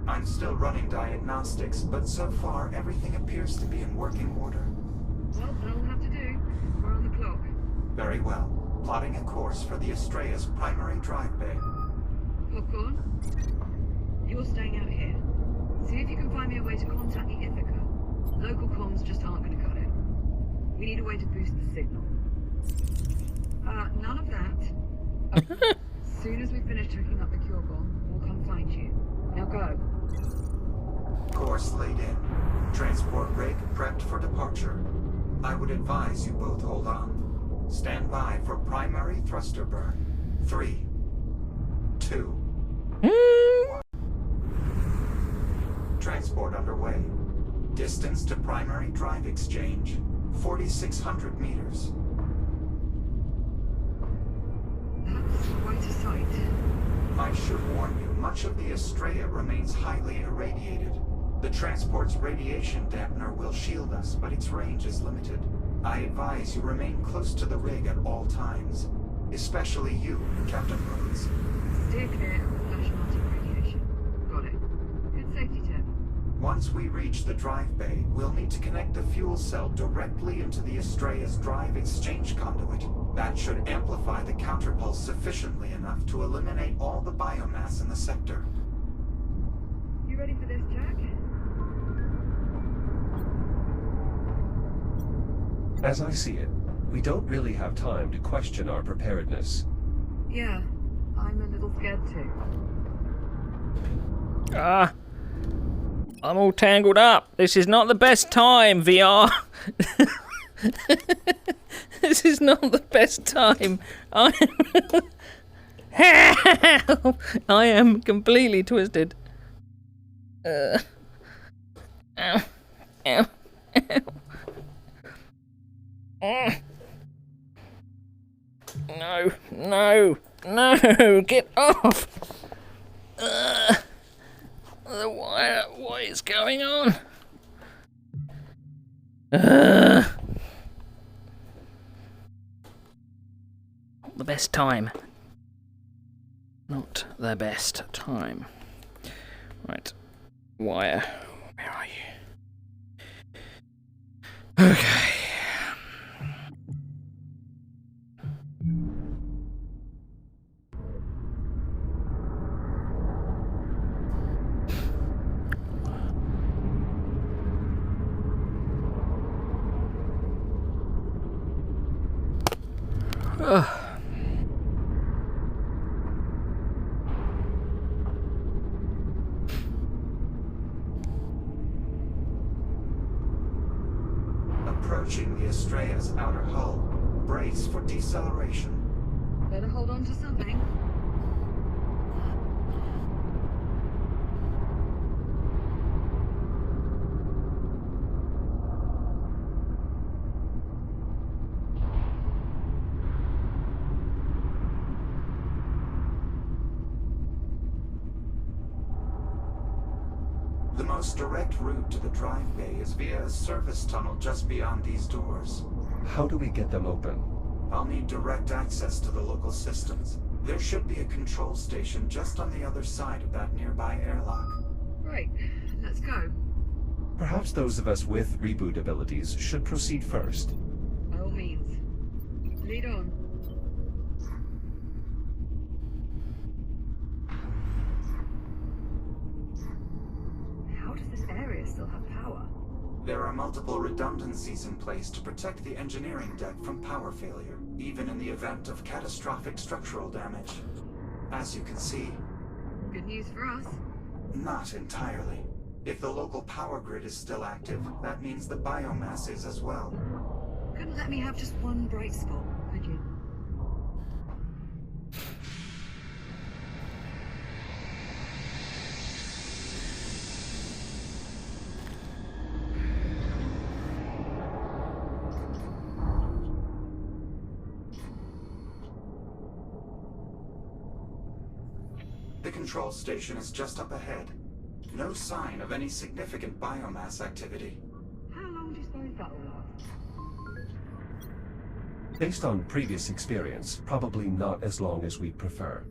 I'm still running diagnostics, but so far everything appears to be in working order. Well, that'll have to do. We're on the clock. Very well. Plotting a course for the Astrea's primary drive bay. Popcorn? You're staying out here. See if you can find me a way to contact the Ithaca. Local comms just aren't going to cut it. We need a way to boost the signal. None of that. As soon as we finish hooking up the cure bomb, we'll come find you. Now go. Course laid in. Transport rig prepped for departure. I would advise you both hold on. Stand by for primary thruster burn. 3, 2. Transport underway. Distance to primary drive exchange, 4,600 meters. That's quite a sight. I should warn you, much of the Estrella remains highly irradiated. The transport's radiation dampener will shield us, but its range is limited. I advise you remain close to the rig at all times. Especially you, Captain Rhodes. Steer clear of the flash melting radiation. Got it. Good safety tip. Once we reach the drive bay, we'll need to connect the fuel cell directly into the Estrella's drive exchange conduit. That should amplify the counterpulse sufficiently enough to eliminate all the biomass in the sector. You ready for this, Jack? As I see it, we don't really have time to question our preparedness. Yeah, I'm a little scared too. Ah! I'm all tangled up. This is not the best time, VR. This is not the best time. I am completely twisted. Ow. Ow. Ow. No, no, no, get off! The wire, what is going on? Not the best time. Not the best time. Right, wire, where are you? Okay. Approaching the Estrella's outer hull. Brace for deceleration. Better hold on to something. The most direct route to the drive bay is via a service tunnel just beyond these doors. How do we get them open? I'll need direct access to the local systems. There should be a control station just on the other side of that nearby airlock. Right, let's go. Perhaps those of us with reboot abilities should proceed first. By all means. Lead on. How does this area still have power? There are multiple redundancies in place to protect the engineering deck from power failure, even in the event of catastrophic structural damage. As you can see, Good news for us. not entirely. If the local power grid is still active, that means the biomass is as well. Couldn't let me have just one bright spot, could you? The control station is just up ahead. No sign of any significant biomass activity. How long do you suppose that will last? Based on previous experience, probably not as long as we'd prefer.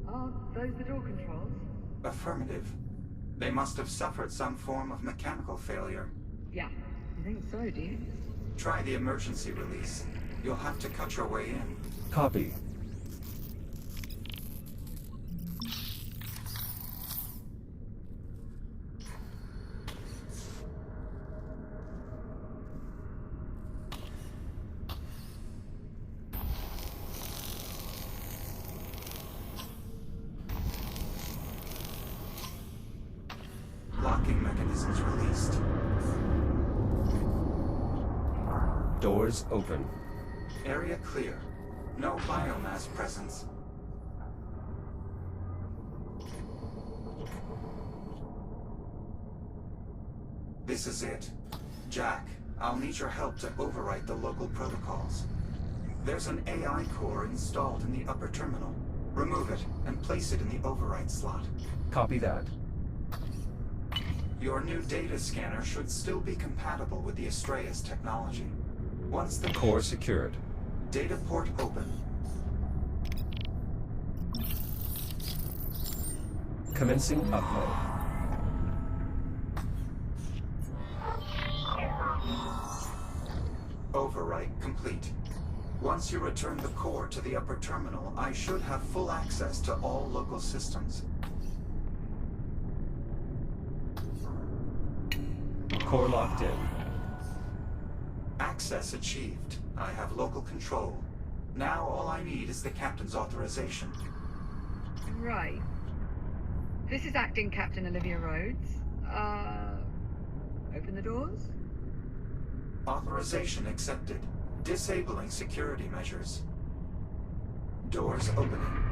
Are those the door controls? Affirmative. They must have suffered some form of mechanical failure. Yeah, I think so, do you? Try the emergency release. You'll have to cut your way in. Copy. organisms released. Doors open. Area clear. No biomass presence. This is it. Jack, I'll need your help to overwrite the local protocols. There's an AI core installed in the upper terminal. Remove it and place it in the override slot. Copy that. Your new data scanner should still be compatible with the Astraeus technology. Once the Core secured. data port open, Commencing upload. overwrite complete. Once you return the core to the upper terminal, I should have full access to all local systems. Core locked in. Access achieved. I have local control. Now all I need is the captain's authorization. Right. This is Acting Captain Olivia Rhodes. Open the doors? Authorization accepted. Disabling security measures. Doors opening.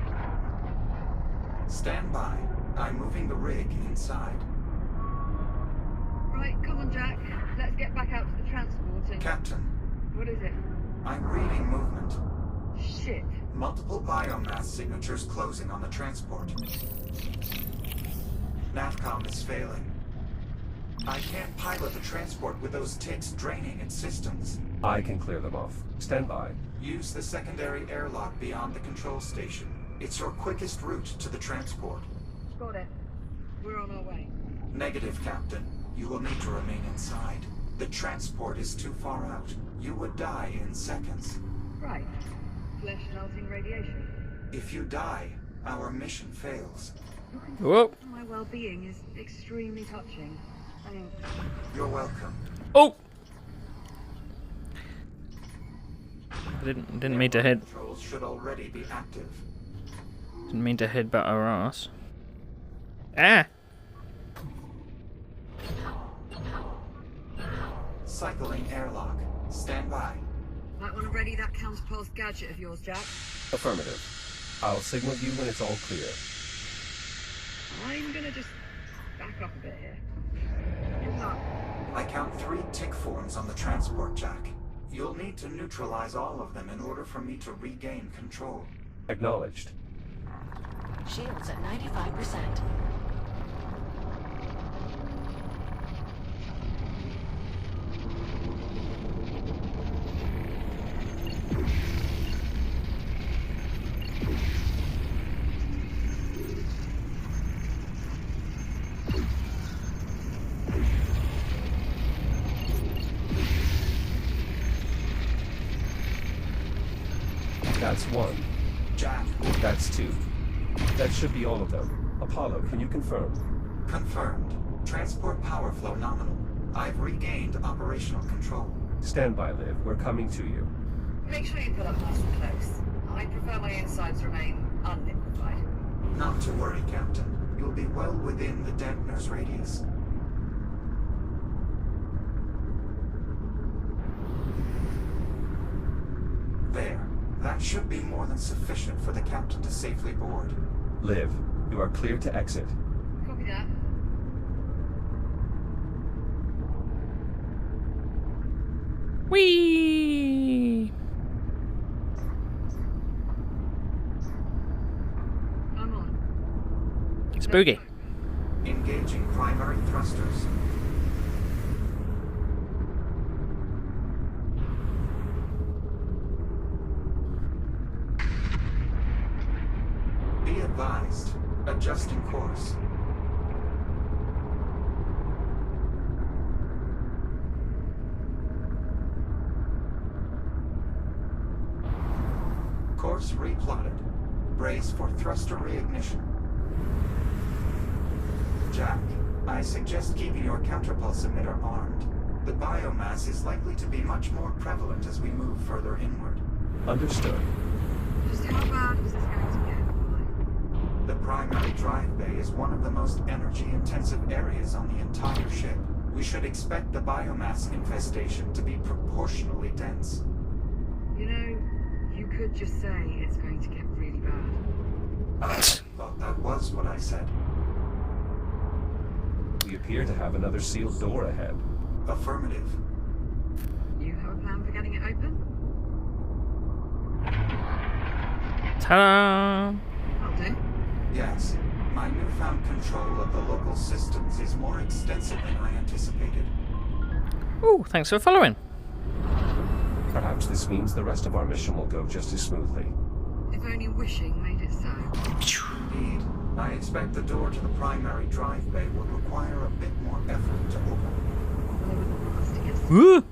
Stand by. I'm moving the rig inside. Right, come on, Jack. Let's get back out to the transport and... Captain, What is it? I'm reading movement. Shit. Multiple biomass signatures closing on the transport. NAVCOM is failing. I can't pilot the transport with those ticks draining its systems. I can clear them off. Stand by. Use the secondary airlock beyond the control station. It's your quickest route to the transport. Got it. We're on our way. Negative, Captain. You will need to remain inside. The transport is too far out. You would die in seconds. Right. Flesh melting radiation. If you die, our mission fails. Whoa. My well-being is extremely touching. Thanks. You're welcome. Oh! I didn't mean to head. Controls should already be active. Didn't mean to headbutt her ass. Ah! Cycling airlock. Stand by. Might want to ready that counterpulse gadget of yours, Jack. Affirmative. I'll signal you when it's all clear. I'm gonna just back up a bit here. Good luck. I count 3 tick forms on the transport, Jack. You'll need to neutralize all of them in order for me to regain control. Acknowledged. Shields at 95%. That's 1. Jack, That's 2. That should be all of them. Apollo, can you confirm? confirmed. Transport power flow nominal. I've regained operational control. Stand by, Liv. We're coming to you. Make sure you pull up nice and close. I prefer my insides remain unliquefied. Not to worry, Captain. You'll be well within the dampener's radius. There. That should be more than sufficient for the captain to safely board. Liv, you are clear to exit. Copy that. Whee! I'm on. Spooky. Engaging primary thrusters. Be advised. Adjusting course. Course replotted. Brace for thruster reignition. Jack, I suggest keeping your counterpulse emitter armed. The biomass is likely to be much more prevalent as we move further inward. Understood. Just how bad is this going to get? The primary drive bay is one of the most energy-intensive areas on the entire ship. We should expect the biomass infestation to be proportionally dense. You know, you could just say it's going to get really bad. I thought that was what I said. We appear to have another sealed door ahead. Affirmative. You have a plan for getting it open? Ta-da! I'll do. Yes. My newfound control of the local systems is more extensive than I anticipated. Ooh, thanks for following. Perhaps this means the rest of our mission will go just as smoothly. If only wishing made it so. Indeed. I expect the door to the primary drive bay will require a bit more effort to open. Well, I wouldn't want us to get Woo!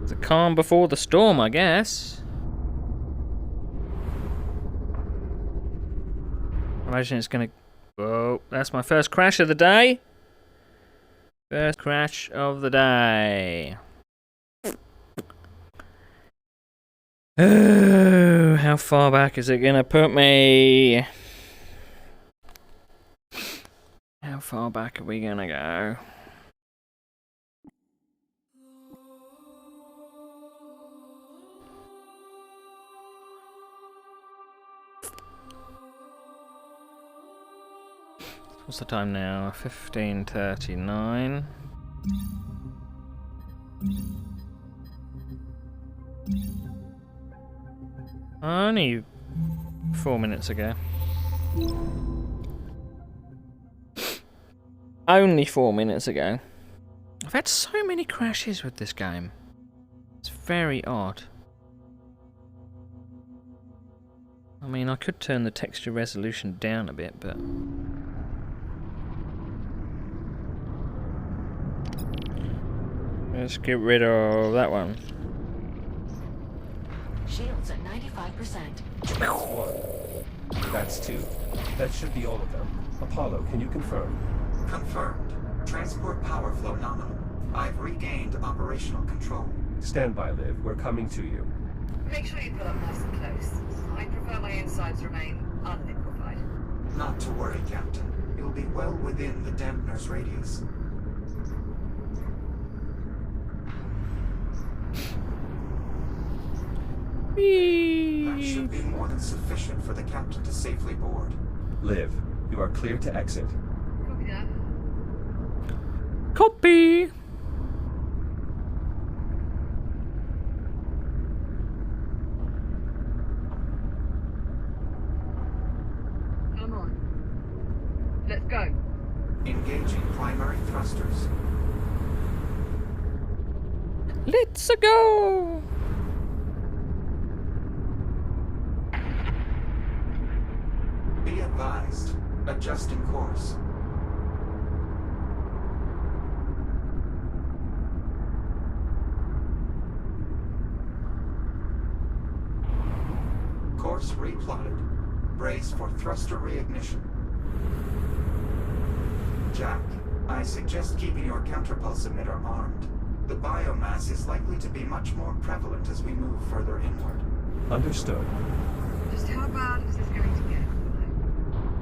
The calm before the storm, I guess. I imagine it's gonna... Whoa, that's my first crash of the day. First crash of the day. Oh, how far back is it gonna put me? How far back are we gonna go? What's the time now? 15:39. Only 4 minutes ago. Only 4 minutes ago. I've had so many crashes with this game. It's very odd. I mean, I could turn the texture resolution down a bit, but... Let's get rid of that one. Shields at 95%. That's 2. That should be all of them. Apollo, can you confirm? Confirmed. Transport power flow nominal. I've regained operational control. Stand by, Liv. We're coming to you. Make sure you pull up nice and close. I prefer my insides remain unliquefied. Not to worry, Captain. You'll be well within the dampener's radius. That should be more than sufficient for the captain to safely board. Liv, you are clear to exit. Copy that. Copy! Come on. Let's go. Engaging primary thrusters. Let's go! Be advised. Adjusting course. Course replotted. Brace for thruster reignition. Jack, I suggest keeping your counterpulse emitter armed. The biomass is likely to be much more prevalent as we move further inward. Understood. Just how bad is this going to get?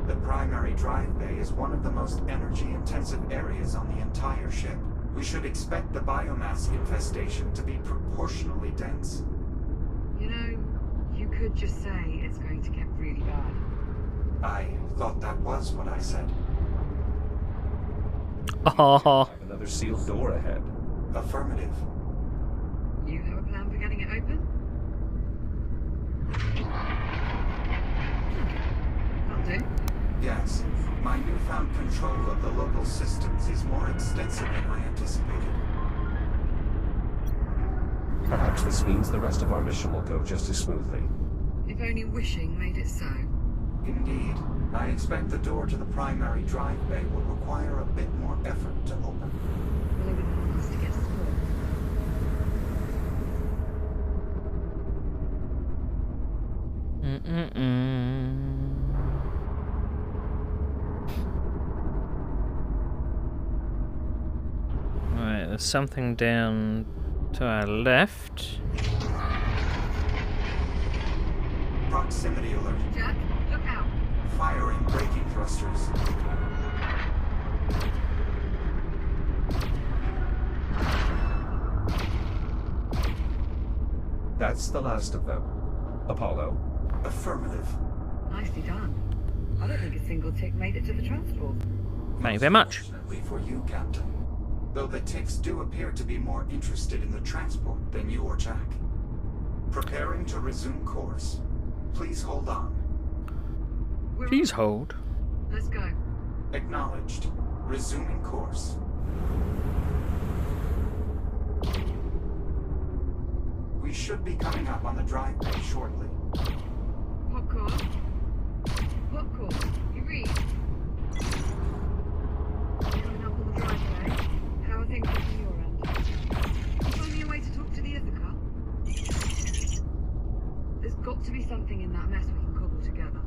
The primary drive bay is one of the most energy-intensive areas on the entire ship. We should expect the biomass infestation to be proportionally dense. You know, you could just say it's going to get really bad. I thought that was what I said. Oh, Have another sealed door ahead. Affirmative. You have a plan for getting it open? I'll do. Yes. My newfound control of the local systems is more extensive than I anticipated. Perhaps this means the rest of our mission will go just as smoothly. If only wishing made it so. Indeed. I expect the door to the primary drive bay will require a bit more effort to open. Well, I wouldn't want us to get spoiled. Right, there's something down To our left. Proximity alert. Jack, look out. Firing braking thrusters. That's the last of them. Apollo. Affirmative. Nicely done. I don't think a single tick made it to the transport. Thank you very much. Fortunately for you, Captain. Though the ticks do appear to be more interested in the transport than you or Jack. Preparing to resume course. Please hold on. Please hold. Let's go. Acknowledged. Resuming course. We should be coming up on the drive bay shortly. Popcorn. Popcorn. You read. Coming up on the driveway. How are things looking your end? Can you find me a way to talk to the Ithaca? There's got to be something in that mess we can cobble together.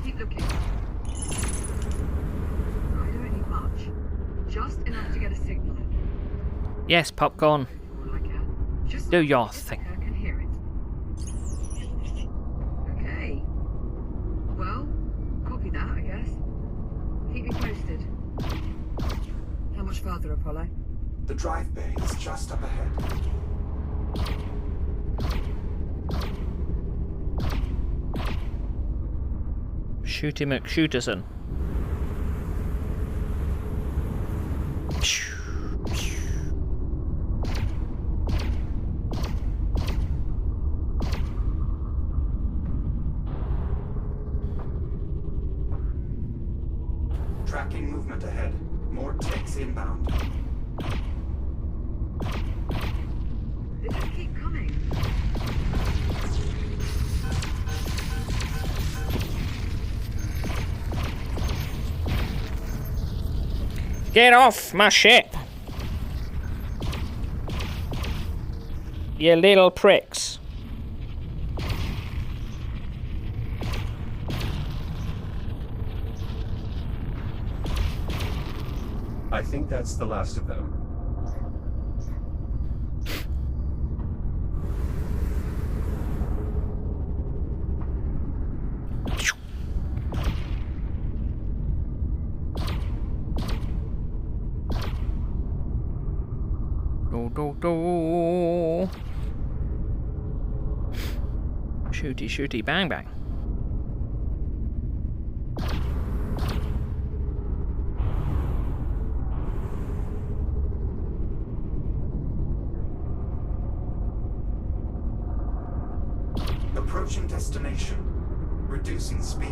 Keep looking. I don't need much. Just enough to get a signal in. Yes, Popcorn. All I can. Just Do so your the thing. Ithaca can hear it. Okay. Well, copy that, I guess. Keep me posted. How much farther, Apollo? The drive bay is just up ahead. Shooty McShooterson. Tracking movement ahead. More ticks inbound. They just keep coming. Get off my ship! You little pricks. I think that's the last of them. Do. Shooty, shooty, bang, bang. Approaching destination. Reducing speed.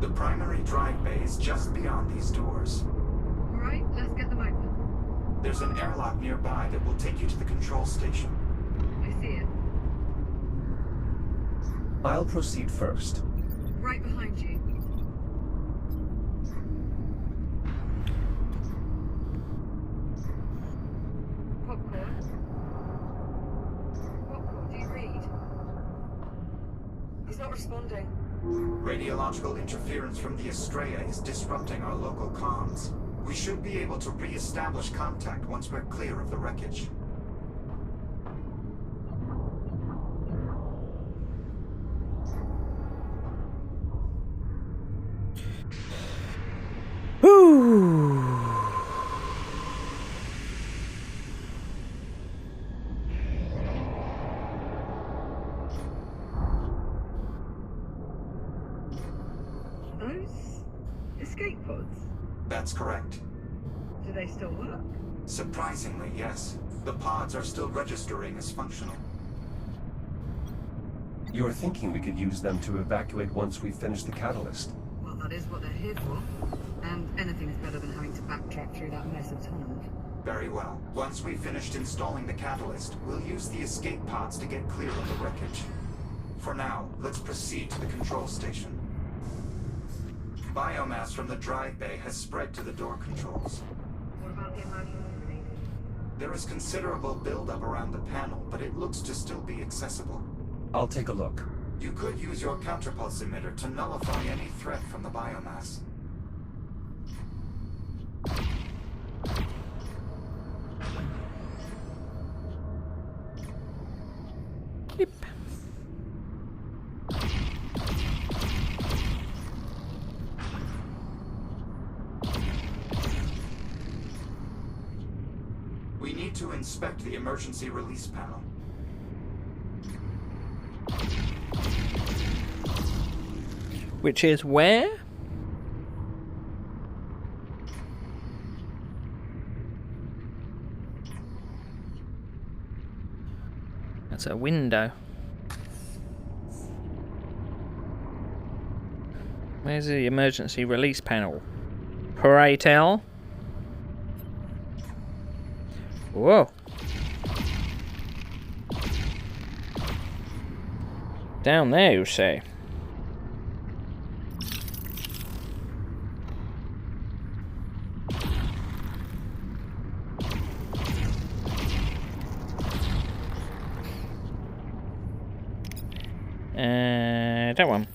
The primary drive bay is just beyond these doors. Alright, let's get them open. There's an airlock nearby that will take you to the control station. I see it. I'll proceed first. Right behind you. Popcorn. Popcorn, do you read? He's not responding. Radiological interference from the Estrella is disrupting our local comms. We should be able to re-establish contact once we're clear of the wreckage. Those escape pods, That's correct. do they still work? Surprisingly, yes. The pods are still registering as functional. You're thinking we could use them to evacuate once we finish the catalyst. Well, that is what they're here for. And anything is better than having to backtrack through that mess of tunnels. Very well. Once we've finished installing the catalyst, we'll use the escape pods to get clear of the wreckage. For now, let's proceed to the control station. Biomass from the drive bay has spread to the door controls. What about the emergency release? There is considerable buildup around the panel, but it looks to still be accessible. I'll take a look. You could use your counterpulse emitter to nullify any threat from the biomass. need to inspect the emergency release panel. Which is where? That's a window. Where's the emergency release panel? Pray tell. Whoa. Down there, you say? That one.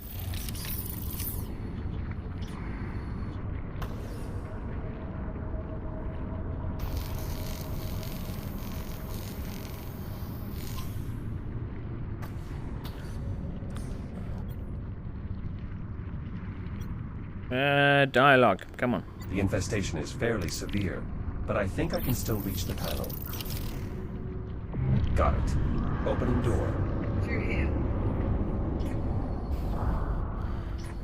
Dialogue. Come on. The infestation is fairly severe, but I think I can still reach the panel. Got it. Opening door. Through here.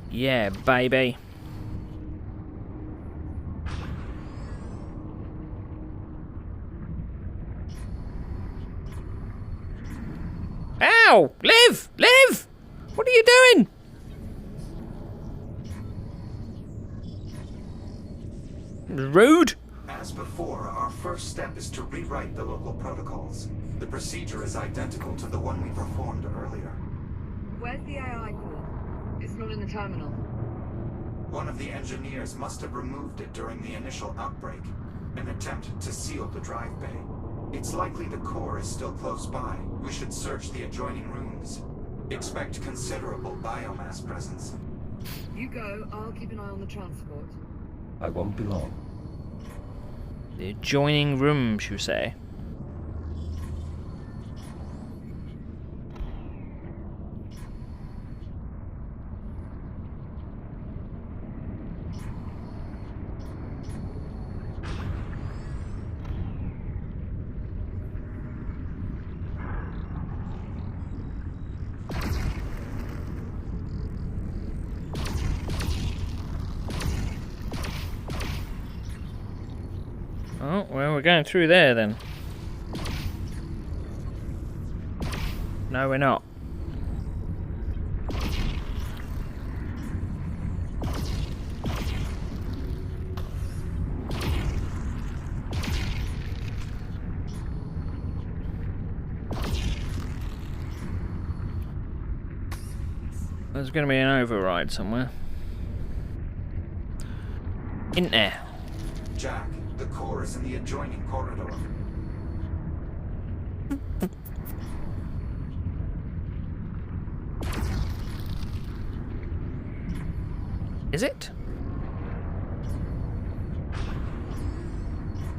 Yeah, baby. Ow! Liv! Liv! What are you doing? Rude. As before, our first step is to rewrite the local protocols. The procedure is identical to the one we performed earlier. Where's the AI core? It's not in the terminal. One of the engineers must have removed it during the initial outbreak, an attempt to seal the drive bay. It's likely the core is still close by. We should search the adjoining rooms. Expect considerable biomass presence. You go, I'll keep an eye on the transport. I won't be long. The adjoining rooms, you say? Oh, well, we're going through there then. No, we're not. There's going to be an override somewhere. In there. Jack, the core is in the adjoining corridor. Is it?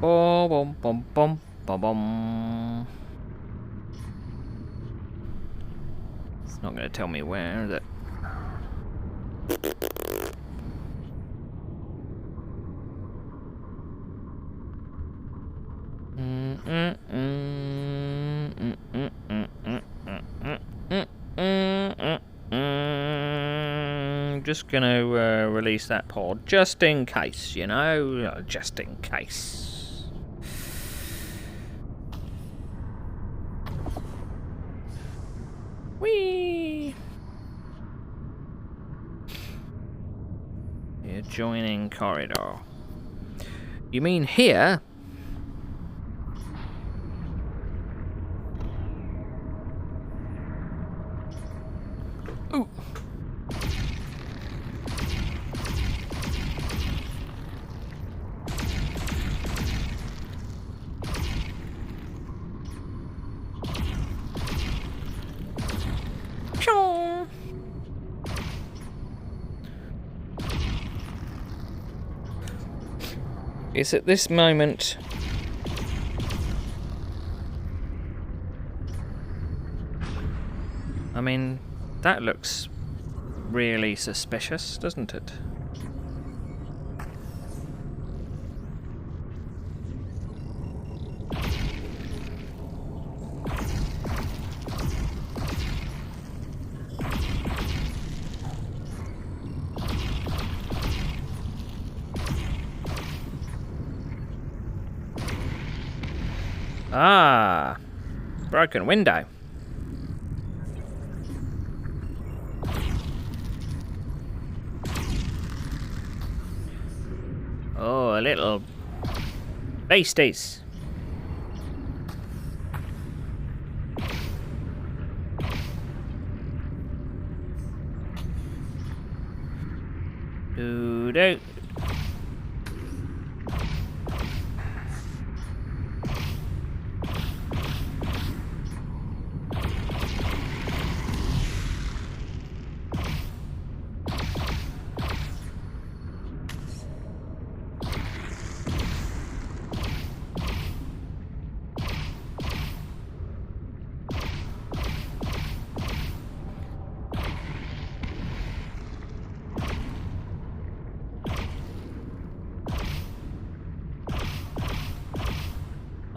Bom bom bom bom bom bom. It's not going to tell me where, is it? Just gonna release that pod just in case, you know, just in case. Whee! The adjoining corridor. You mean here? Ooh. It's at this moment I mean, that looks really suspicious, doesn't it? Ah, broken window. Oh, a little beasties. Doo-doo.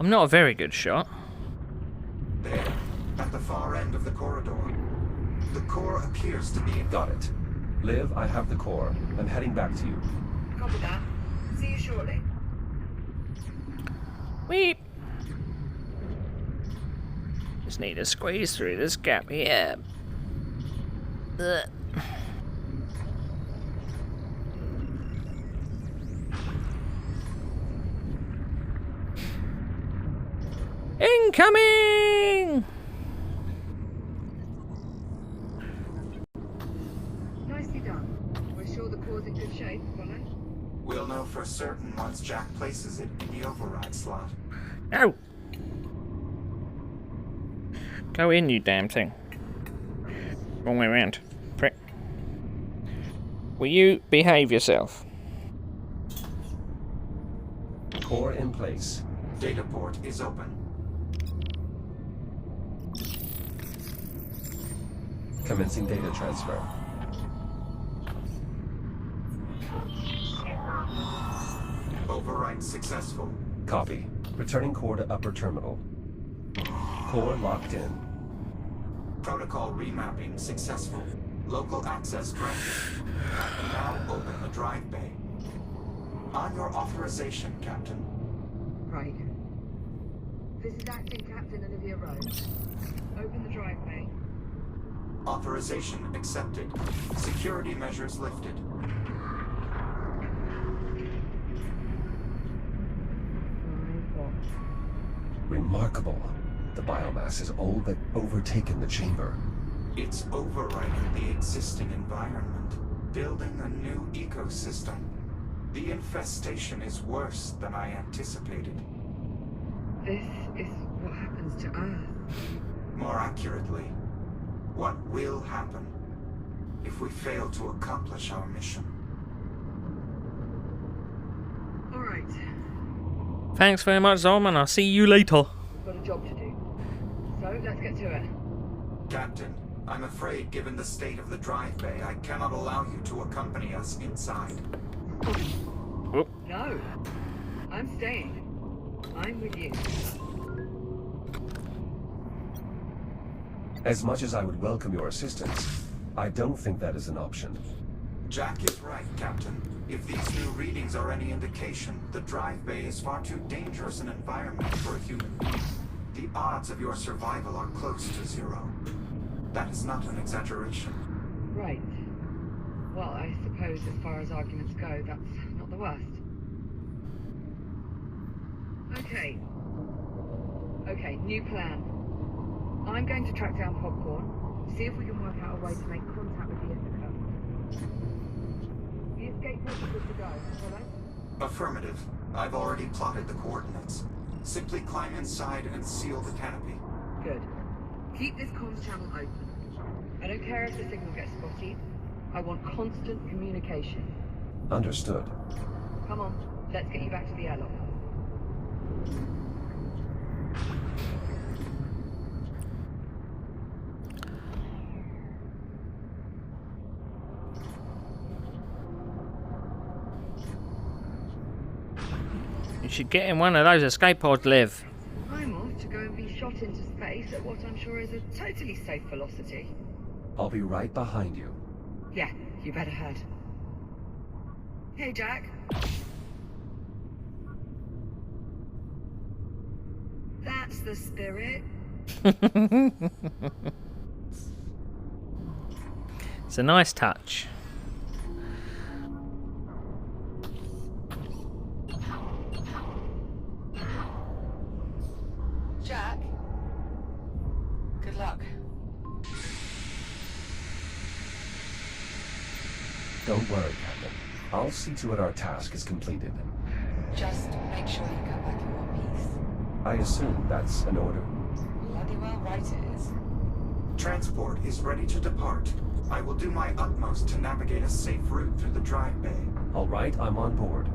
I'm not a very good shot. There, at the far end of the corridor. The core appears to be... Got it. Liv, I have the core. I'm heading back to you. Copy that. See you shortly. Weep. Just need to squeeze through this gap here. Ugh. Incoming! Nicely done. We're sure the core's in good shape, Apollo? We'll know for certain once Jack places it in the override slot. No! Go in, you damn thing. Wrong way around. Prick. Will you behave yourself? Core in place. Data port is open. Commencing data transfer. Override successful. Copy. Returning core to upper terminal. Core locked in. Protocol remapping successful. Local access granted. Now open the drive bay. On your authorization, Captain. Right. This is Acting Captain Olivia Rose. Open the drive bay. Authorization accepted. Security measures lifted. Remarkable. The biomass has all but overtaken the chamber. It's overriding the existing environment, building a new ecosystem. The infestation is worse than I anticipated. This is what happens to Earth. More accurately, what will happen if we fail to accomplish our mission. All right. Thanks very much, Zolman. I'll see you later. We've got a job to do. So, let's get to it. Captain, I'm afraid given the state of the drive bay, I cannot allow you to accompany us inside. Oop. No. I'm staying. I'm with you. As much as I would welcome your assistance, I don't think that is an option. Jack is right, Captain. If these new readings are any indication, the drive bay is far too dangerous an environment for a human being. The odds of your survival are close to zero. That is not an exaggeration. Right. Well, I suppose as far as arguments go, that's not the worst. Okay. Okay, new plan. I'm going to track down Popcorn, see if we can work out a way to make contact with the Ithaca. The escape pod is good to go, follow? Affirmative. I've already plotted the coordinates. Simply climb inside and seal the canopy. Good. Keep this comms channel open. I don't care if the signal gets spotty. I want constant communication. Understood. Come on, let's get you back to the airlock. You should get in one of those escape pods, Liv. I'm off to go and be shot into space at what I'm sure is a totally safe velocity. I'll be right behind you. Yeah, you better head. Hey, Jack. That's the spirit. It's a nice touch. Jack? Good luck. Don't worry, Captain. I'll see to it our task is completed. Just make sure you come back in one piece. I assume that's an order. Bloody well right it is. Transport is ready to depart. I will do my utmost to navigate a safe route through the drive bay. All right, I'm on board.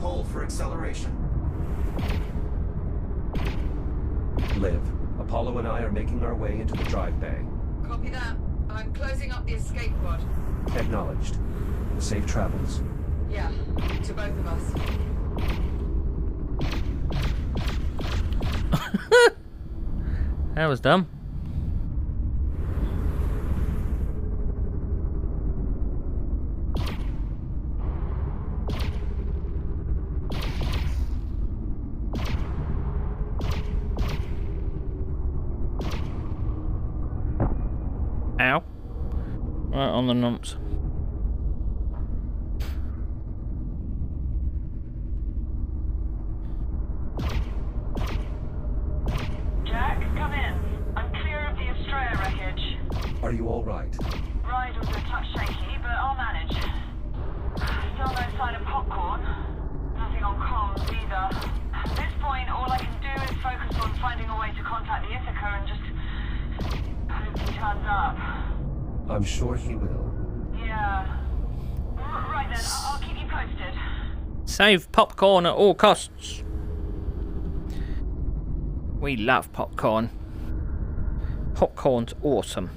Hold for acceleration. Liv, Apollo and I are making our way into the drive bay. Copy that. I'm closing up the escape pod. Acknowledged. Safe travels. Yeah, to both of us. That was dumb. Ow. Right on the numps. Jack, come in. I'm clear of the Estrella wreckage. Are you all right? Ride was a touch shaky, but I'll manage. Still no sign of popcorn. Nothing on comms either. At this point, all I can do is focus on finding a way to contact the Ithaca and just hope he turns up. I'm sure he will. Yeah. Right then, I'll keep you posted. Save popcorn at all costs. We love popcorn. Popcorn's awesome.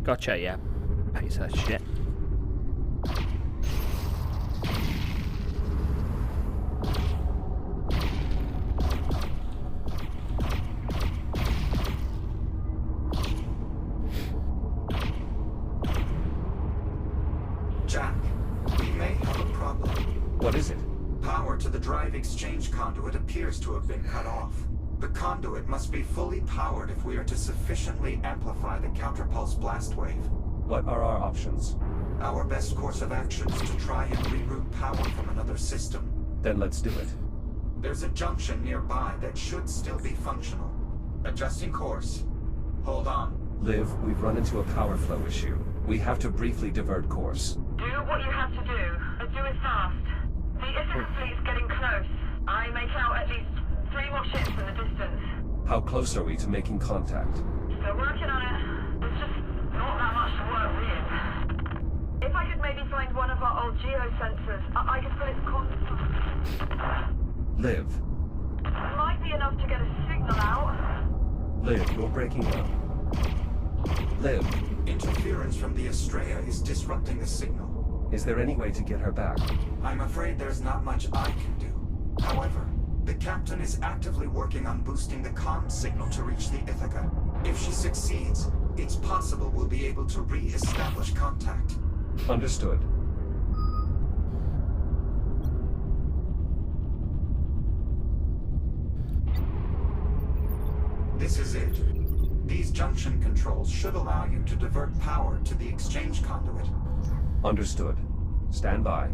Gotcha, yeah. Piece of shit. Jack, we may have a problem. What is it? Power to the drive exchange conduit appears to have been cut off. The conduit must be fully powered if we are to sufficiently amplify the counterpulse blast wave. What are our options? Our best course of action is to try and reroute power from another system. Then let's do it. There's a junction nearby that should still be functional. Adjusting course. Hold on. Liv, we've run into a power flow issue. We have to briefly divert course. Do what you have to do, and do it fast. The Ithaca fleet's getting close. I make out at least 3 more ships in the distance. How close are we to making contact? Still working on it. There's just not that much to work with. If I could maybe find one of our old geosensors, I could put it Liv. Might be enough to get a signal out. Liv, you're breaking up. Liv. Interference from the Estrella is disrupting the signal. Is there any way to get her back? I'm afraid there's not much I can do. However, the captain is actively working on boosting the comm signal to reach the Ithaca. If she succeeds, it's possible we'll be able to re-establish contact. Understood. This is it. These junction controls should allow you to divert power to the exchange conduit. Understood. Stand by.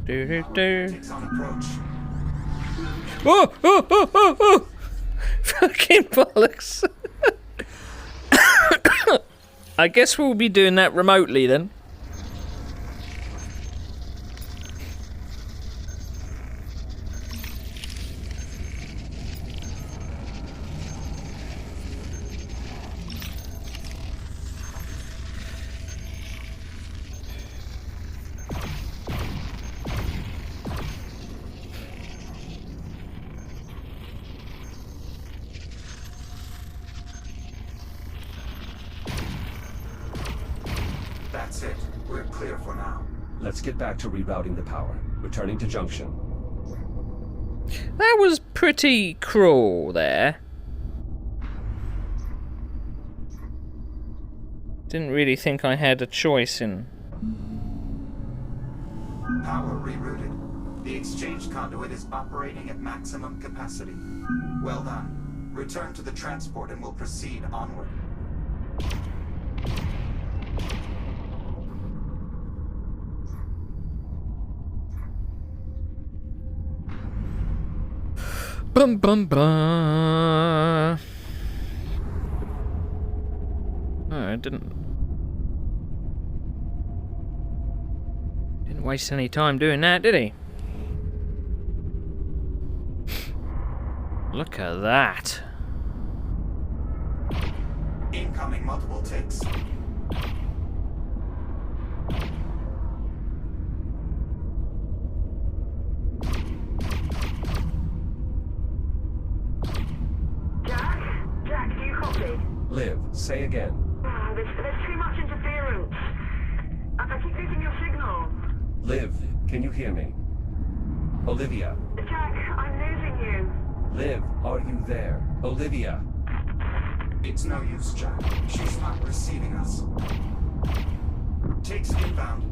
Takes on approach. Oh, oh, oh, oh, oh! Fucking bollocks. I guess we'll be doing that remotely then. clear for now. Let's get back to rerouting the power. Returning to junction. That was pretty cruel there. Didn't really think I had a choice in... Power rerouted. The exchange conduit is operating at maximum capacity. Well done. Return to the transport and we'll proceed onward. Bum bum bum. Oh, I didn't waste any time doing that, did he? Look at that. Incoming multiple takes. Jack, do you copy? Liv, say again. There's too much interference. I keep losing your signal. Liv, can you hear me? Olivia. Jack, I'm losing you. Liv, are you there? Olivia. It's no use, Jack. She's not receiving us. Takes inbound.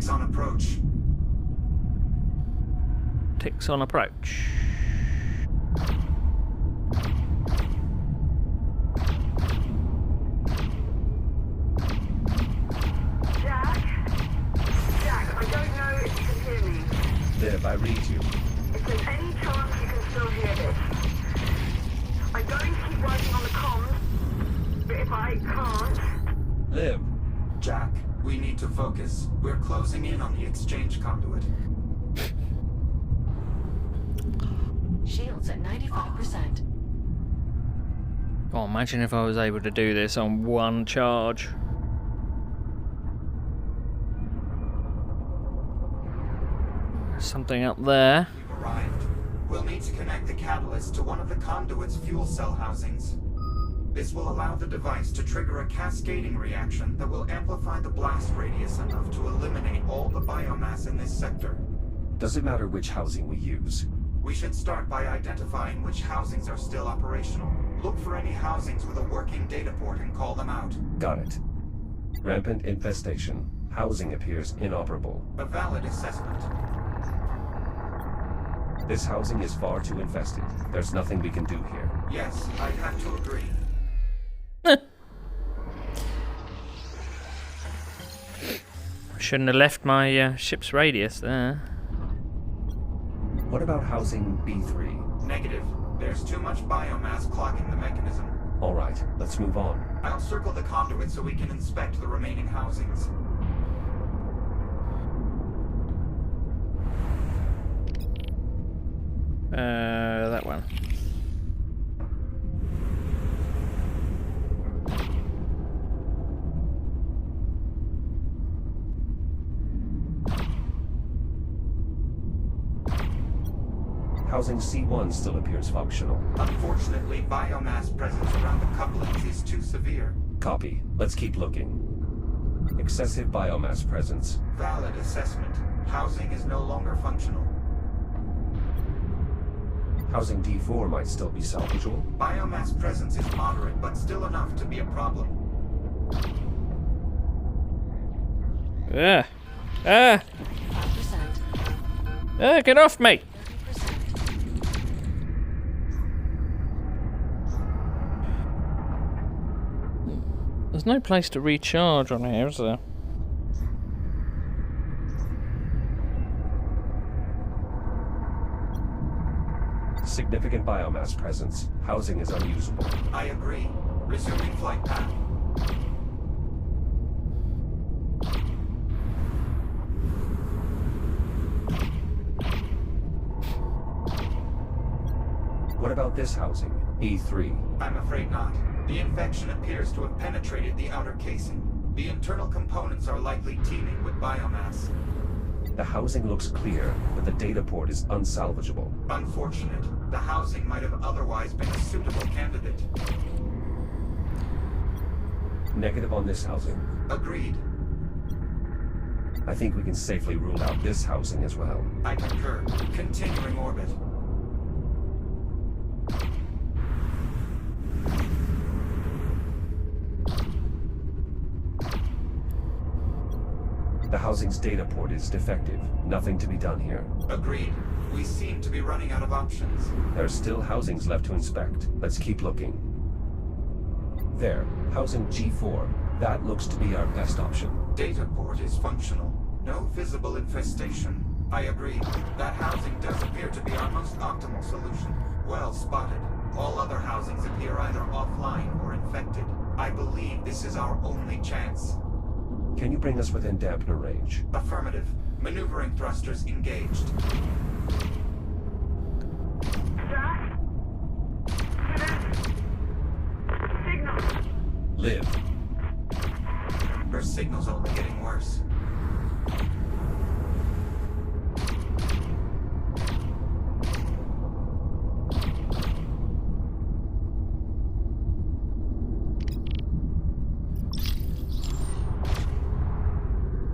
On approach. Ticks on approach. Jack, I don't know if you can hear me. Liv, I read you. If there's any chance you can still hear this, I'm going to keep working on the comms, but if I can't... Liv. Jack, we need to focus. We're closing in on the exchange conduit. Shields at 95%. Oh, imagine if I was able to do this on one charge. Something up there. We've arrived. We'll need to connect the catalyst to one of the conduit's fuel cell housings. This will allow the device to trigger a cascading reaction that will amplify the blast radius enough to eliminate all the biomass in this sector. Does it matter which housing we use? We should start by identifying which housings are still operational. Look for any housings with a working data port and call them out. Got it. Rampant infestation. Housing appears inoperable. A valid assessment. This housing is far too infested. There's nothing we can do here. Yes, I'd have to agree. Shouldn't have left my ship's radius there. What about housing B3? Negative. There's too much biomass clogging the mechanism. All right, let's move on. I'll circle the conduit so we can inspect the remaining housings. That one. Housing C1 still appears functional. Unfortunately, biomass presence around the couplings is too severe. Copy. Let's keep looking. Excessive biomass presence. Valid assessment. Housing is no longer functional. Housing D4 might still be salvageable. Biomass presence is moderate, but still enough to be a problem. Ah! 5%. Get off me! 30%. There's no place to recharge on here, is there? Significant biomass presence. Housing is unusable. I agree. Resuming flight path. this housing, E3? I'm afraid not. The infection appears to have penetrated the outer casing. The internal components are likely teeming with biomass. The housing looks clear, but the data port is unsalvageable. Unfortunate. The housing might have otherwise been a suitable candidate. Negative on this housing. Agreed. I think we can safely rule out this housing as well. I concur. Continuing orbit. The housing's data port is defective. Nothing to be done here. Agreed. We seem to be running out of options. There are still housings left to inspect. Let's keep looking. There, housing G4. That looks to be our best option. Data port is functional. No visible infestation. I agree. That housing does appear to be our most optimal solution. Well spotted. All other housings appear either offline or infected. I believe this is our only chance. Can you bring us within dampener range? Affirmative. Maneuvering thrusters engaged. Live. Her signal's only getting worse.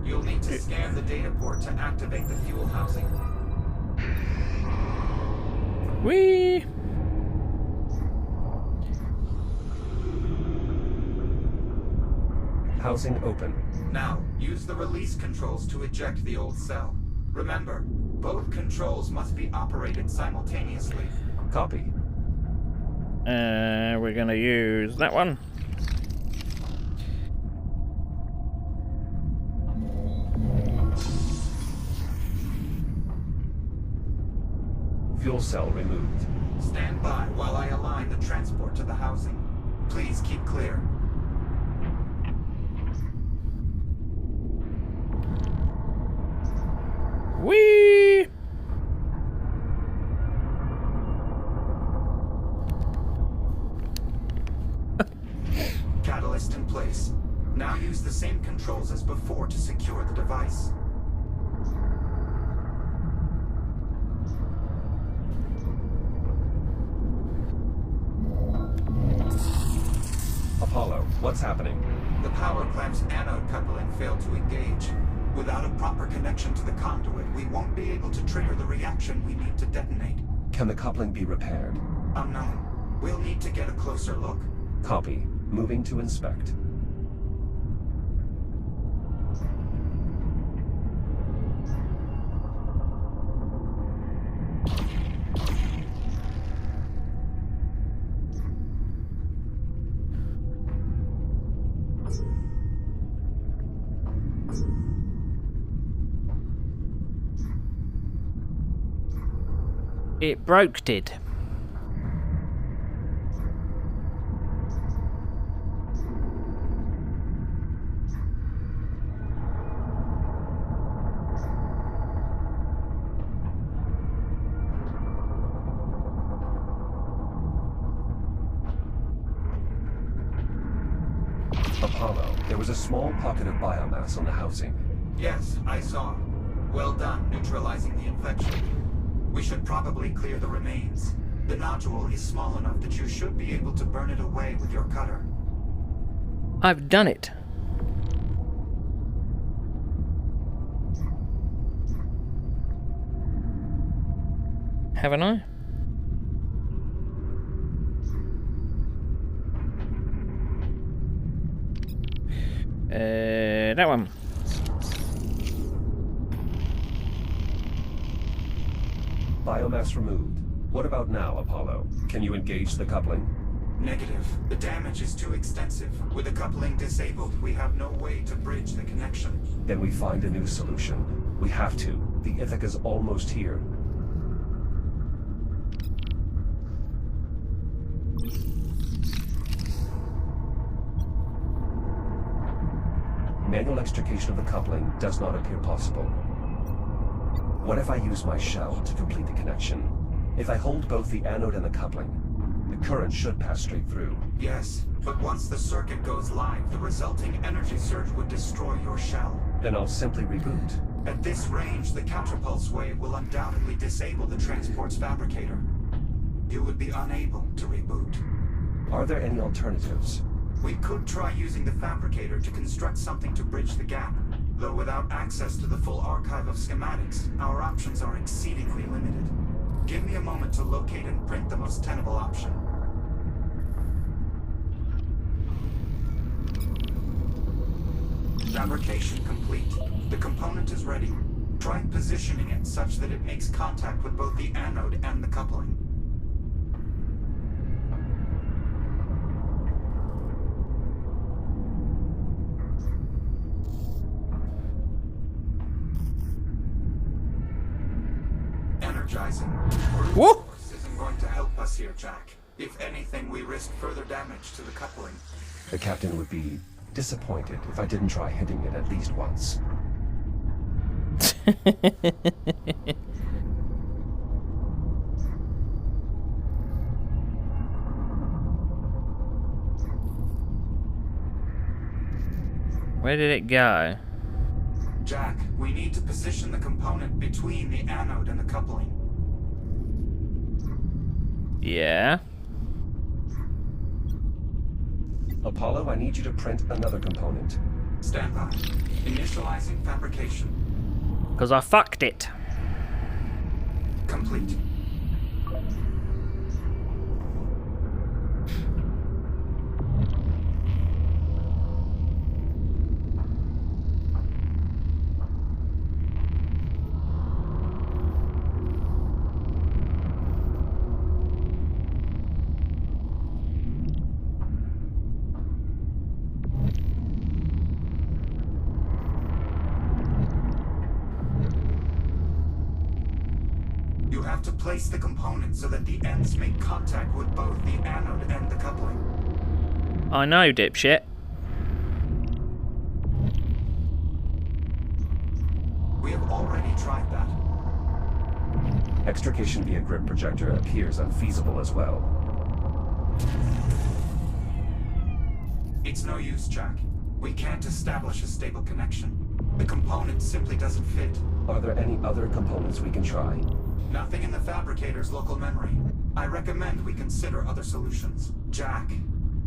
You'll need to scan the data port to activate the fuel housing. Whee! Housing open. Now, use the release controls to eject the old cell. Remember, both controls must be operated simultaneously. Copy. We're gonna use that one. Fuel cell removed. Stand by while I align the transport to the housing. Please keep clear. Whee! Catalyst in place. Now use the same controls as before to secure the device. Apollo, what's happening? The power clamp's anode coupling failed to engage. Without a proper connection to the conduit, we won't be able to trigger the reaction we need to detonate. Can the coupling be repaired? Unknown. We'll need to get a closer look. Copy. Moving to inspect. It broke, did. Apollo, there was a small pocket of biomass on the housing. Yes, I saw. Well done neutralizing the infection. We should probably clear the remains. The nodule is small enough that you should be able to burn it away with your cutter. I've done it. Haven't I? That one. Biomass removed. What about now, Apollo? Can you engage the coupling? Negative. The damage is too extensive. With the coupling disabled, we have no way to bridge the connection. Then we find a new solution. We have to. The Ithaca's almost here. Manual extrication of the coupling does not appear possible. What if I use my shell to complete the connection? If I hold both the anode and the coupling, The current should pass straight through. Yes, but once the circuit goes live, the resulting energy surge would destroy your shell. Then I'll simply reboot. At this range, the counterpulse wave will undoubtedly disable the transport's fabricator. You would be unable to reboot. Are there any alternatives? We could try using the fabricator to construct something to bridge the gap. Though without access to the full archive of schematics, our options are exceedingly limited. Give me a moment to locate and print the most tenable option. Fabrication complete. The component is ready. Try positioning it such that it makes contact with both the anode and the coupling. Energizing. Whoa! This isn't going to help us here, Jack. If anything, we risk further damage to the coupling. The captain would be disappointed if I didn't try hitting it at least once. Where did it go? Jack, we need to position the component between the anode and the coupling. Yeah. Apollo, I need you to print another component. Stand by. Initializing fabrication. Because I fucked it. Complete. You have to place the component so that the ends make contact with both the anode and the coupling. I know, dipshit. We have already tried that. Extrication via grip projector appears unfeasible as well. It's no use, Jack. We can't establish a stable connection. The component simply doesn't fit. Are there any other components we can try? Nothing in the fabricator's local memory. I recommend we consider other solutions. Jack,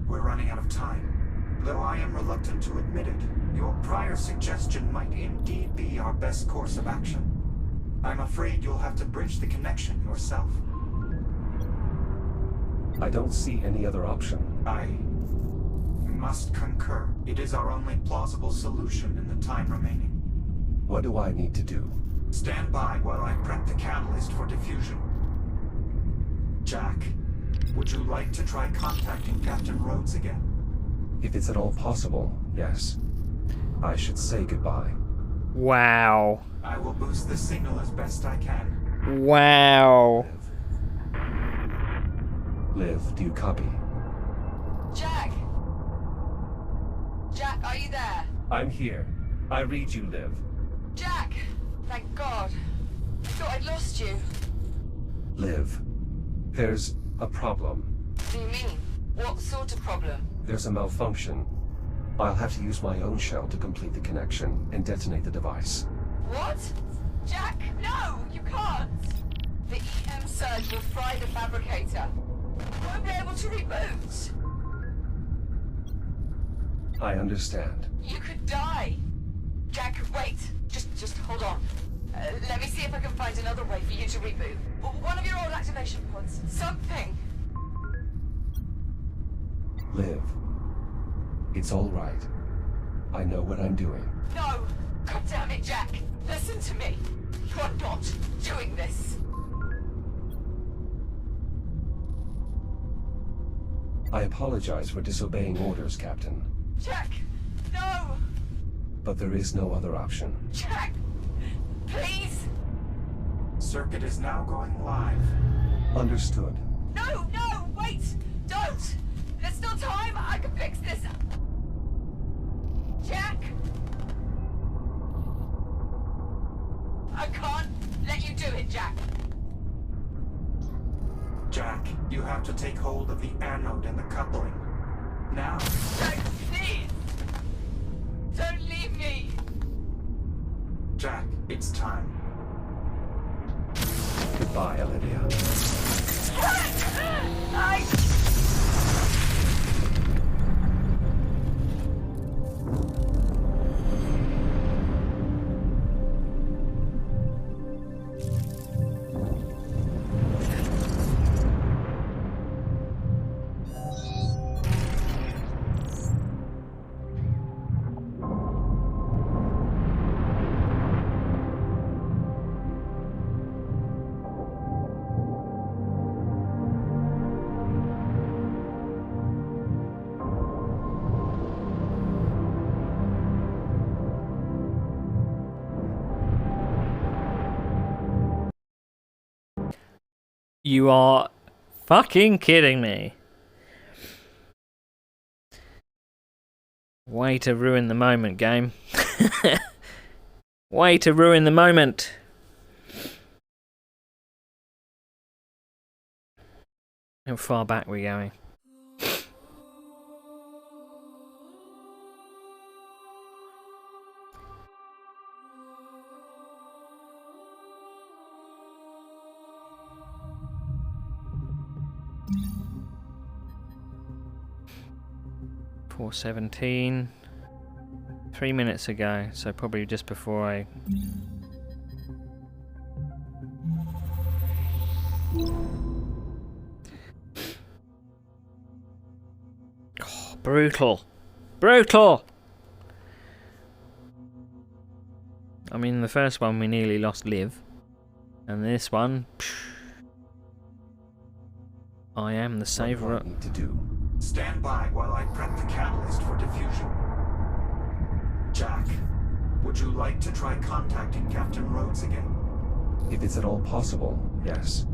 we're running out of time. Though I am reluctant to admit it, your prior suggestion might indeed be our best course of action. I'm afraid you'll have to bridge the connection yourself. I don't see any other option. I must concur. It is our only plausible solution in the time remaining. What do I need to do? Stand by while I prep the catalyst for diffusion. Jack, would you like to try contacting Captain Rhodes again? If it's at all possible, yes. I should say goodbye. Wow. I will boost the signal as best I can. Wow. Liv, do you copy? Jack! Jack, are you there? I'm here. I read you, Liv. Jack! Thank God. I thought I'd lost you. Liv, there's a problem. What do you mean? What sort of problem? There's a malfunction. I'll have to use my own shell to complete the connection and detonate the device. What? Jack, no! You can't! The EM surge will fry the fabricator. You won't be able to reboot. I understand. You could die. Jack, wait. Just hold on. Let me see if I can find another way for you to reboot. One of your old activation pods. Something. Liv, it's all right. I know what I'm doing. No! God damn it, Jack! Listen to me! You are not doing this! I apologize for disobeying orders, Captain. Jack! No! But there is no other option. Jack! Please! Circuit is now going live. Understood. No! No! Wait! Don't! There's still time! I can fix this! Jack! I can't let you do it, Jack! Jack, You have to take hold of the anode and the coupling. Now. Jack, please! Don't leave me! Jack, it's time. Goodbye, Olivia. You are fucking kidding me. Way to ruin the moment, game. Way to ruin the moment. How far back are we going? .417. 3 minutes ago, so probably just before I... Oh, brutal. Brutal! I mean, the first one we nearly lost Liv. And this one... I am the saver. What do I need to do? Stand by while I prep the catalyst for diffusion. Jack, would you like to try contacting Captain Rhodes again? If it's at all possible, yes.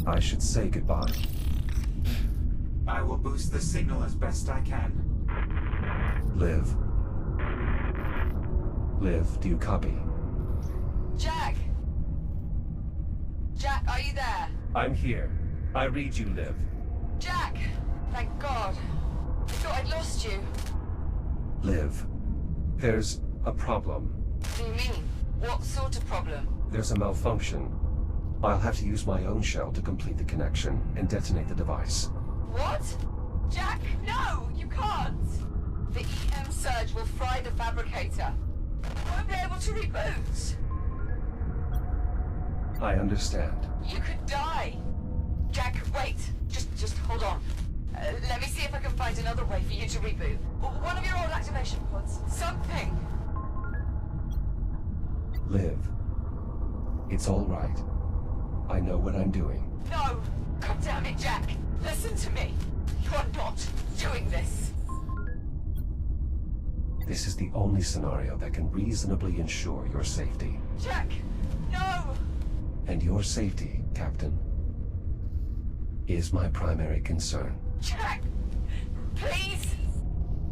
I should say goodbye. I will boost the signal as best I can. Liv. Liv, do you copy? Jack! Jack, are you there? I'm here. I read you, Liv. Jack! Thank God. I thought I'd lost you. Liv, there's a problem. What do you mean? What sort of problem? There's a malfunction. I'll have to use my own shell to complete the connection and detonate the device. What? Jack, no! You can't! The EM surge will fry the fabricator. I won't be able to reboot. I understand. You could die. Jack, wait. Just hold on. Let me see if I can find another way for you to reboot. One of your old activation pods. Something. Liv, it's all right. I know what I'm doing. No! God damn it, Jack! Listen to me! You're not doing this! This is the only scenario that can reasonably ensure your safety. Jack! No! And your safety, Captain, is my primary concern. Jack! Please!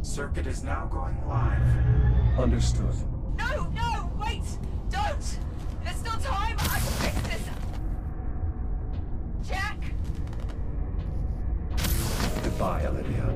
Circuit is now going live. Understood. No! No! Wait! Don't! There's still time! I can fix this! Jack! Goodbye, Olivia.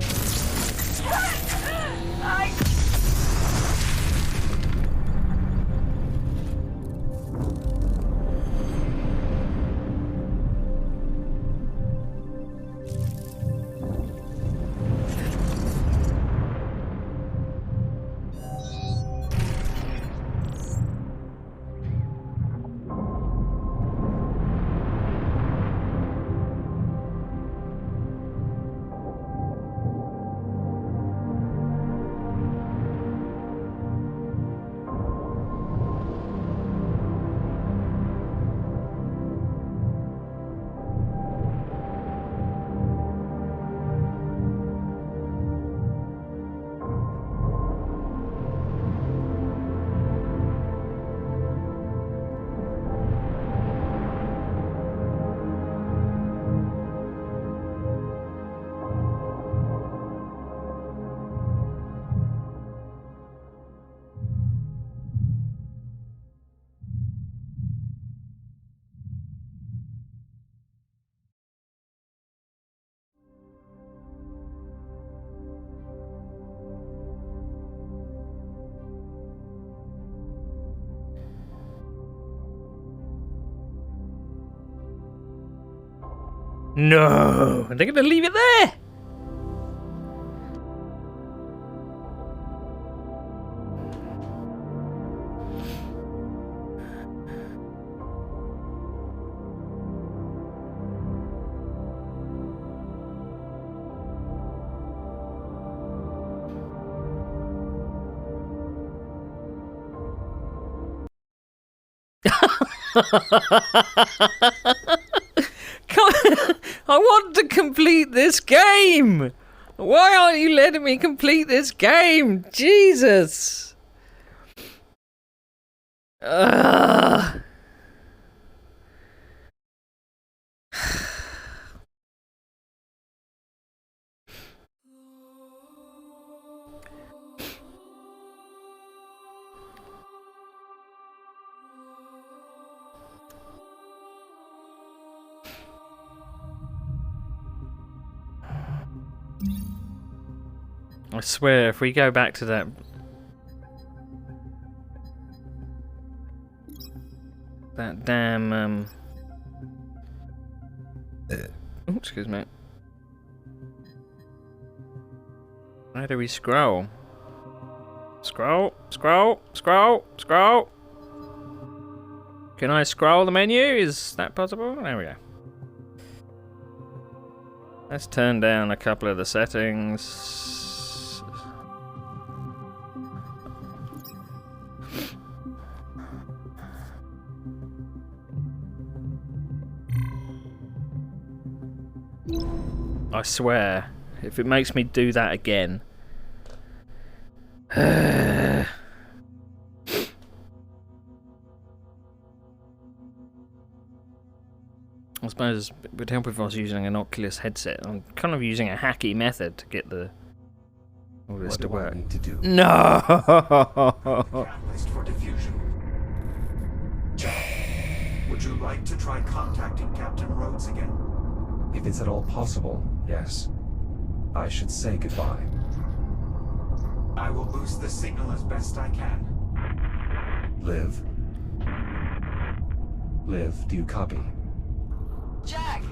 No! They're going to leave it there! I want to complete this game! Why aren't you letting me complete this game? Jesus! Ugh. I swear, if we go back to that damn oh, excuse me. How do we scroll? Scroll, scroll, scroll, scroll. Can I scroll the menu? Is that possible? There we go. Let's turn down a couple of the settings. I swear, if it makes me do that again. I suppose it would help if I was using an Oculus headset. I'm kind of using a hacky method to get all this to work. What do I need to do? No! Catalyst for diffusion. Jack, would you like to try contacting Captain Rhodes again? If it's at all possible, yes. I should say goodbye. I will boost the signal as best I can. Liv? Liv, do you copy? Jack!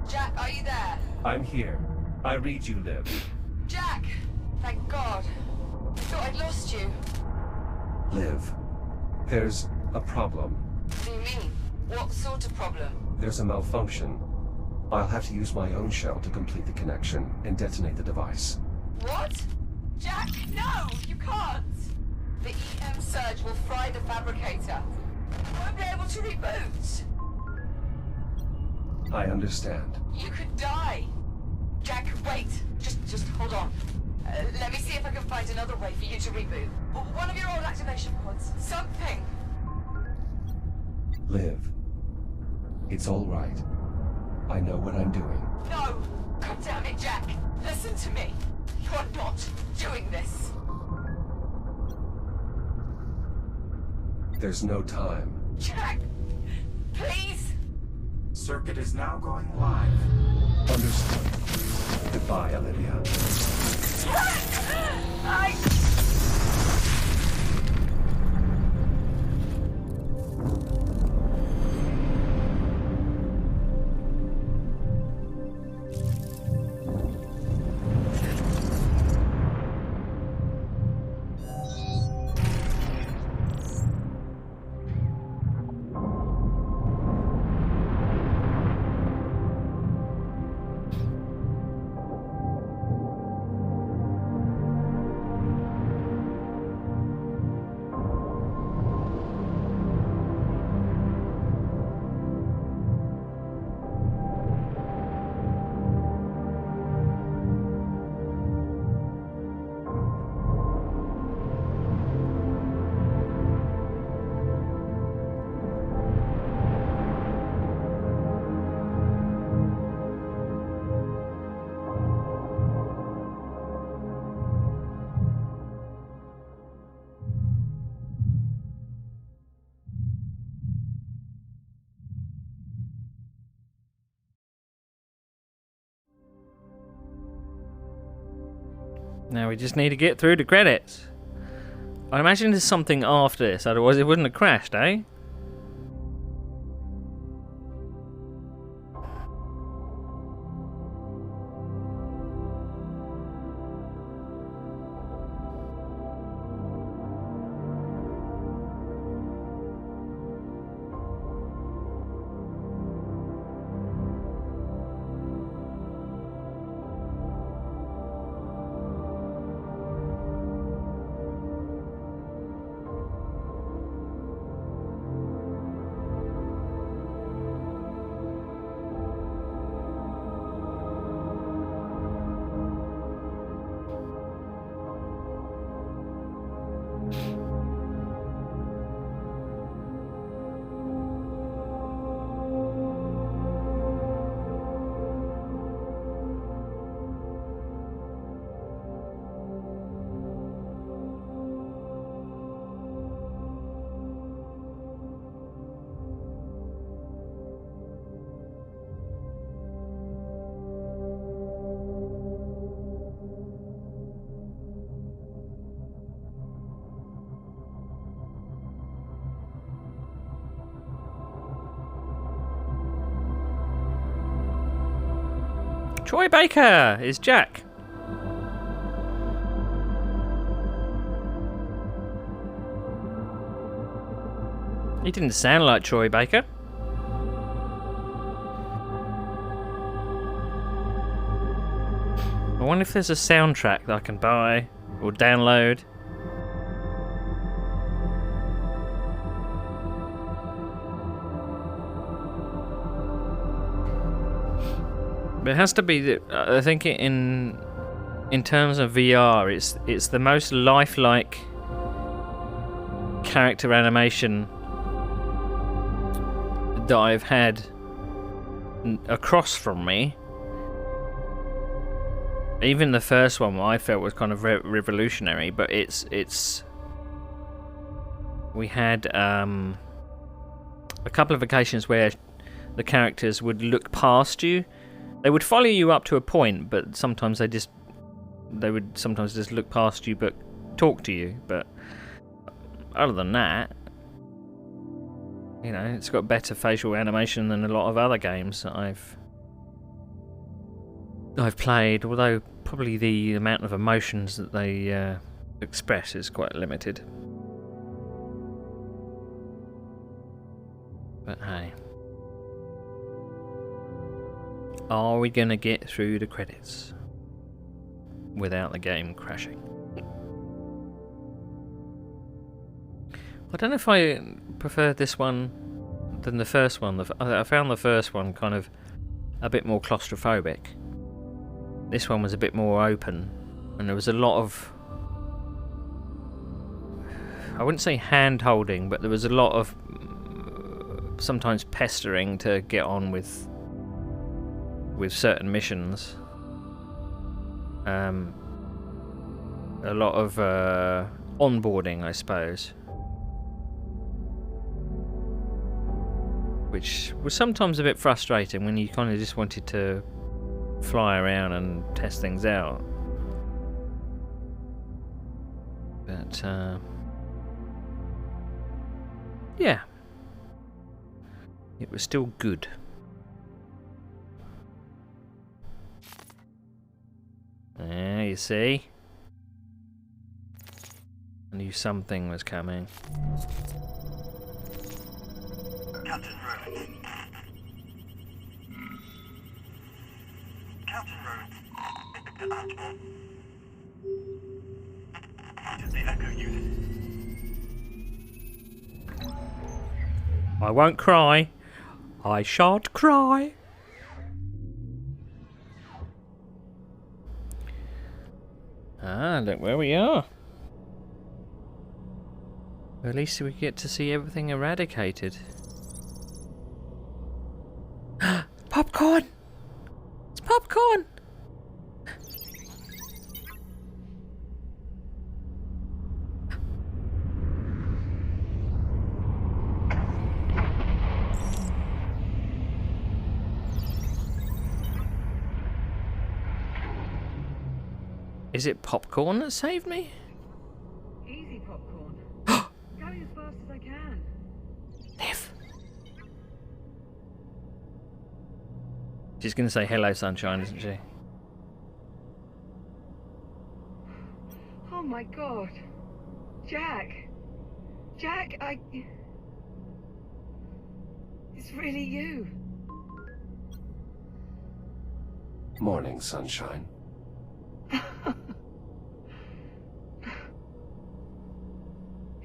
Jack, are you there? I'm here. I read you, Liv. Jack! Thank God. I thought I'd lost you. Liv, there's a problem. What do you mean? What sort of problem? There's a malfunction. I'll have to use my own shell to complete the connection and detonate the device. What? Jack, no! You can't! The EM surge will fry the fabricator. I won't be able to reboot. I understand. You could die. Jack, wait. Just hold on. Let me see if I can find another way for you to reboot. One of your old activation pods. Something. Liv, it's all right. I know what I'm doing. No! God damn it, Jack! Listen to me. You're not doing this. There's no time. Jack! Please! Circuit is now going live. Understood. Goodbye, Olivia. Now we just need to get through the credits. I imagine there's something after this, otherwise it wouldn't have crashed, eh? Troy Baker is Jack. He didn't sound like Troy Baker. I wonder if there's a soundtrack that I can buy or download. But it has to be that I think in terms of VR, it's the most lifelike character animation that I've had across from me. Even the first one I felt was kind of revolutionary, but it's we had a couple of occasions where the characters would look past you. They would follow you up to a point, but sometimes they would sometimes just look past you but talk to you. But other than that, you know, it's got better facial animation than a lot of other games that I've played, although probably the amount of emotions that they express is quite limited. But hey. Are we going to get through the credits without the game crashing? I don't know if I prefer this one than the first one. I found the first one kind of a bit more claustrophobic. This one was a bit more open, and there was a lot of, I wouldn't say hand-holding, but there was a lot of sometimes pestering to get on with certain missions. A lot of onboarding, I suppose, which was sometimes a bit frustrating when you kind of just wanted to fly around and test things out. But yeah, it was still good. There, you see? I knew something was coming. Captain Rhodes. Captain Rhodes. To the Echo unit. I won't cry. I shan't cry. Ah, look where we are. At least we get to see everything eradicated. Popcorn! It's popcorn! Is it popcorn that saved me? Easy popcorn. Going as fast as I can. Liv. She's going to say hello, sunshine, isn't she? Oh my god. Jack. Jack, It's really you. Morning, sunshine.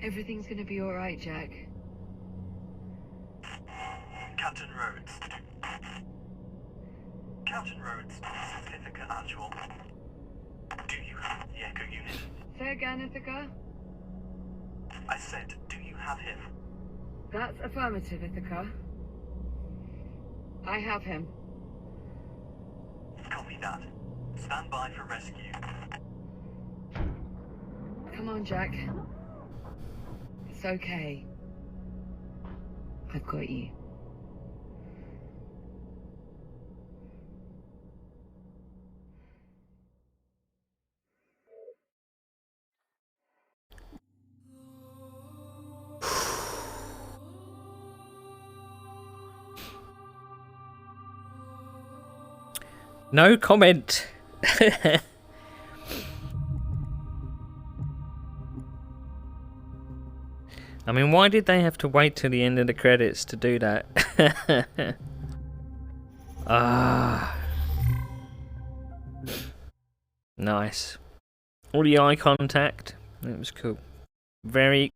Everything's gonna be alright, Jack. Captain Rhodes. Captain Rhodes, this is Ithaca Actual. Do you have the Echo unit? Say again, Ithaca? I said, do you have him? That's affirmative, Ithaca. I have him. Copy that. Stand by for rescue. Come on, Jack. It's okay. I've got you. No comment. I mean, why did they have to wait till the end of the credits to do that? Ah. Nice. All the eye contact. It was cool. Very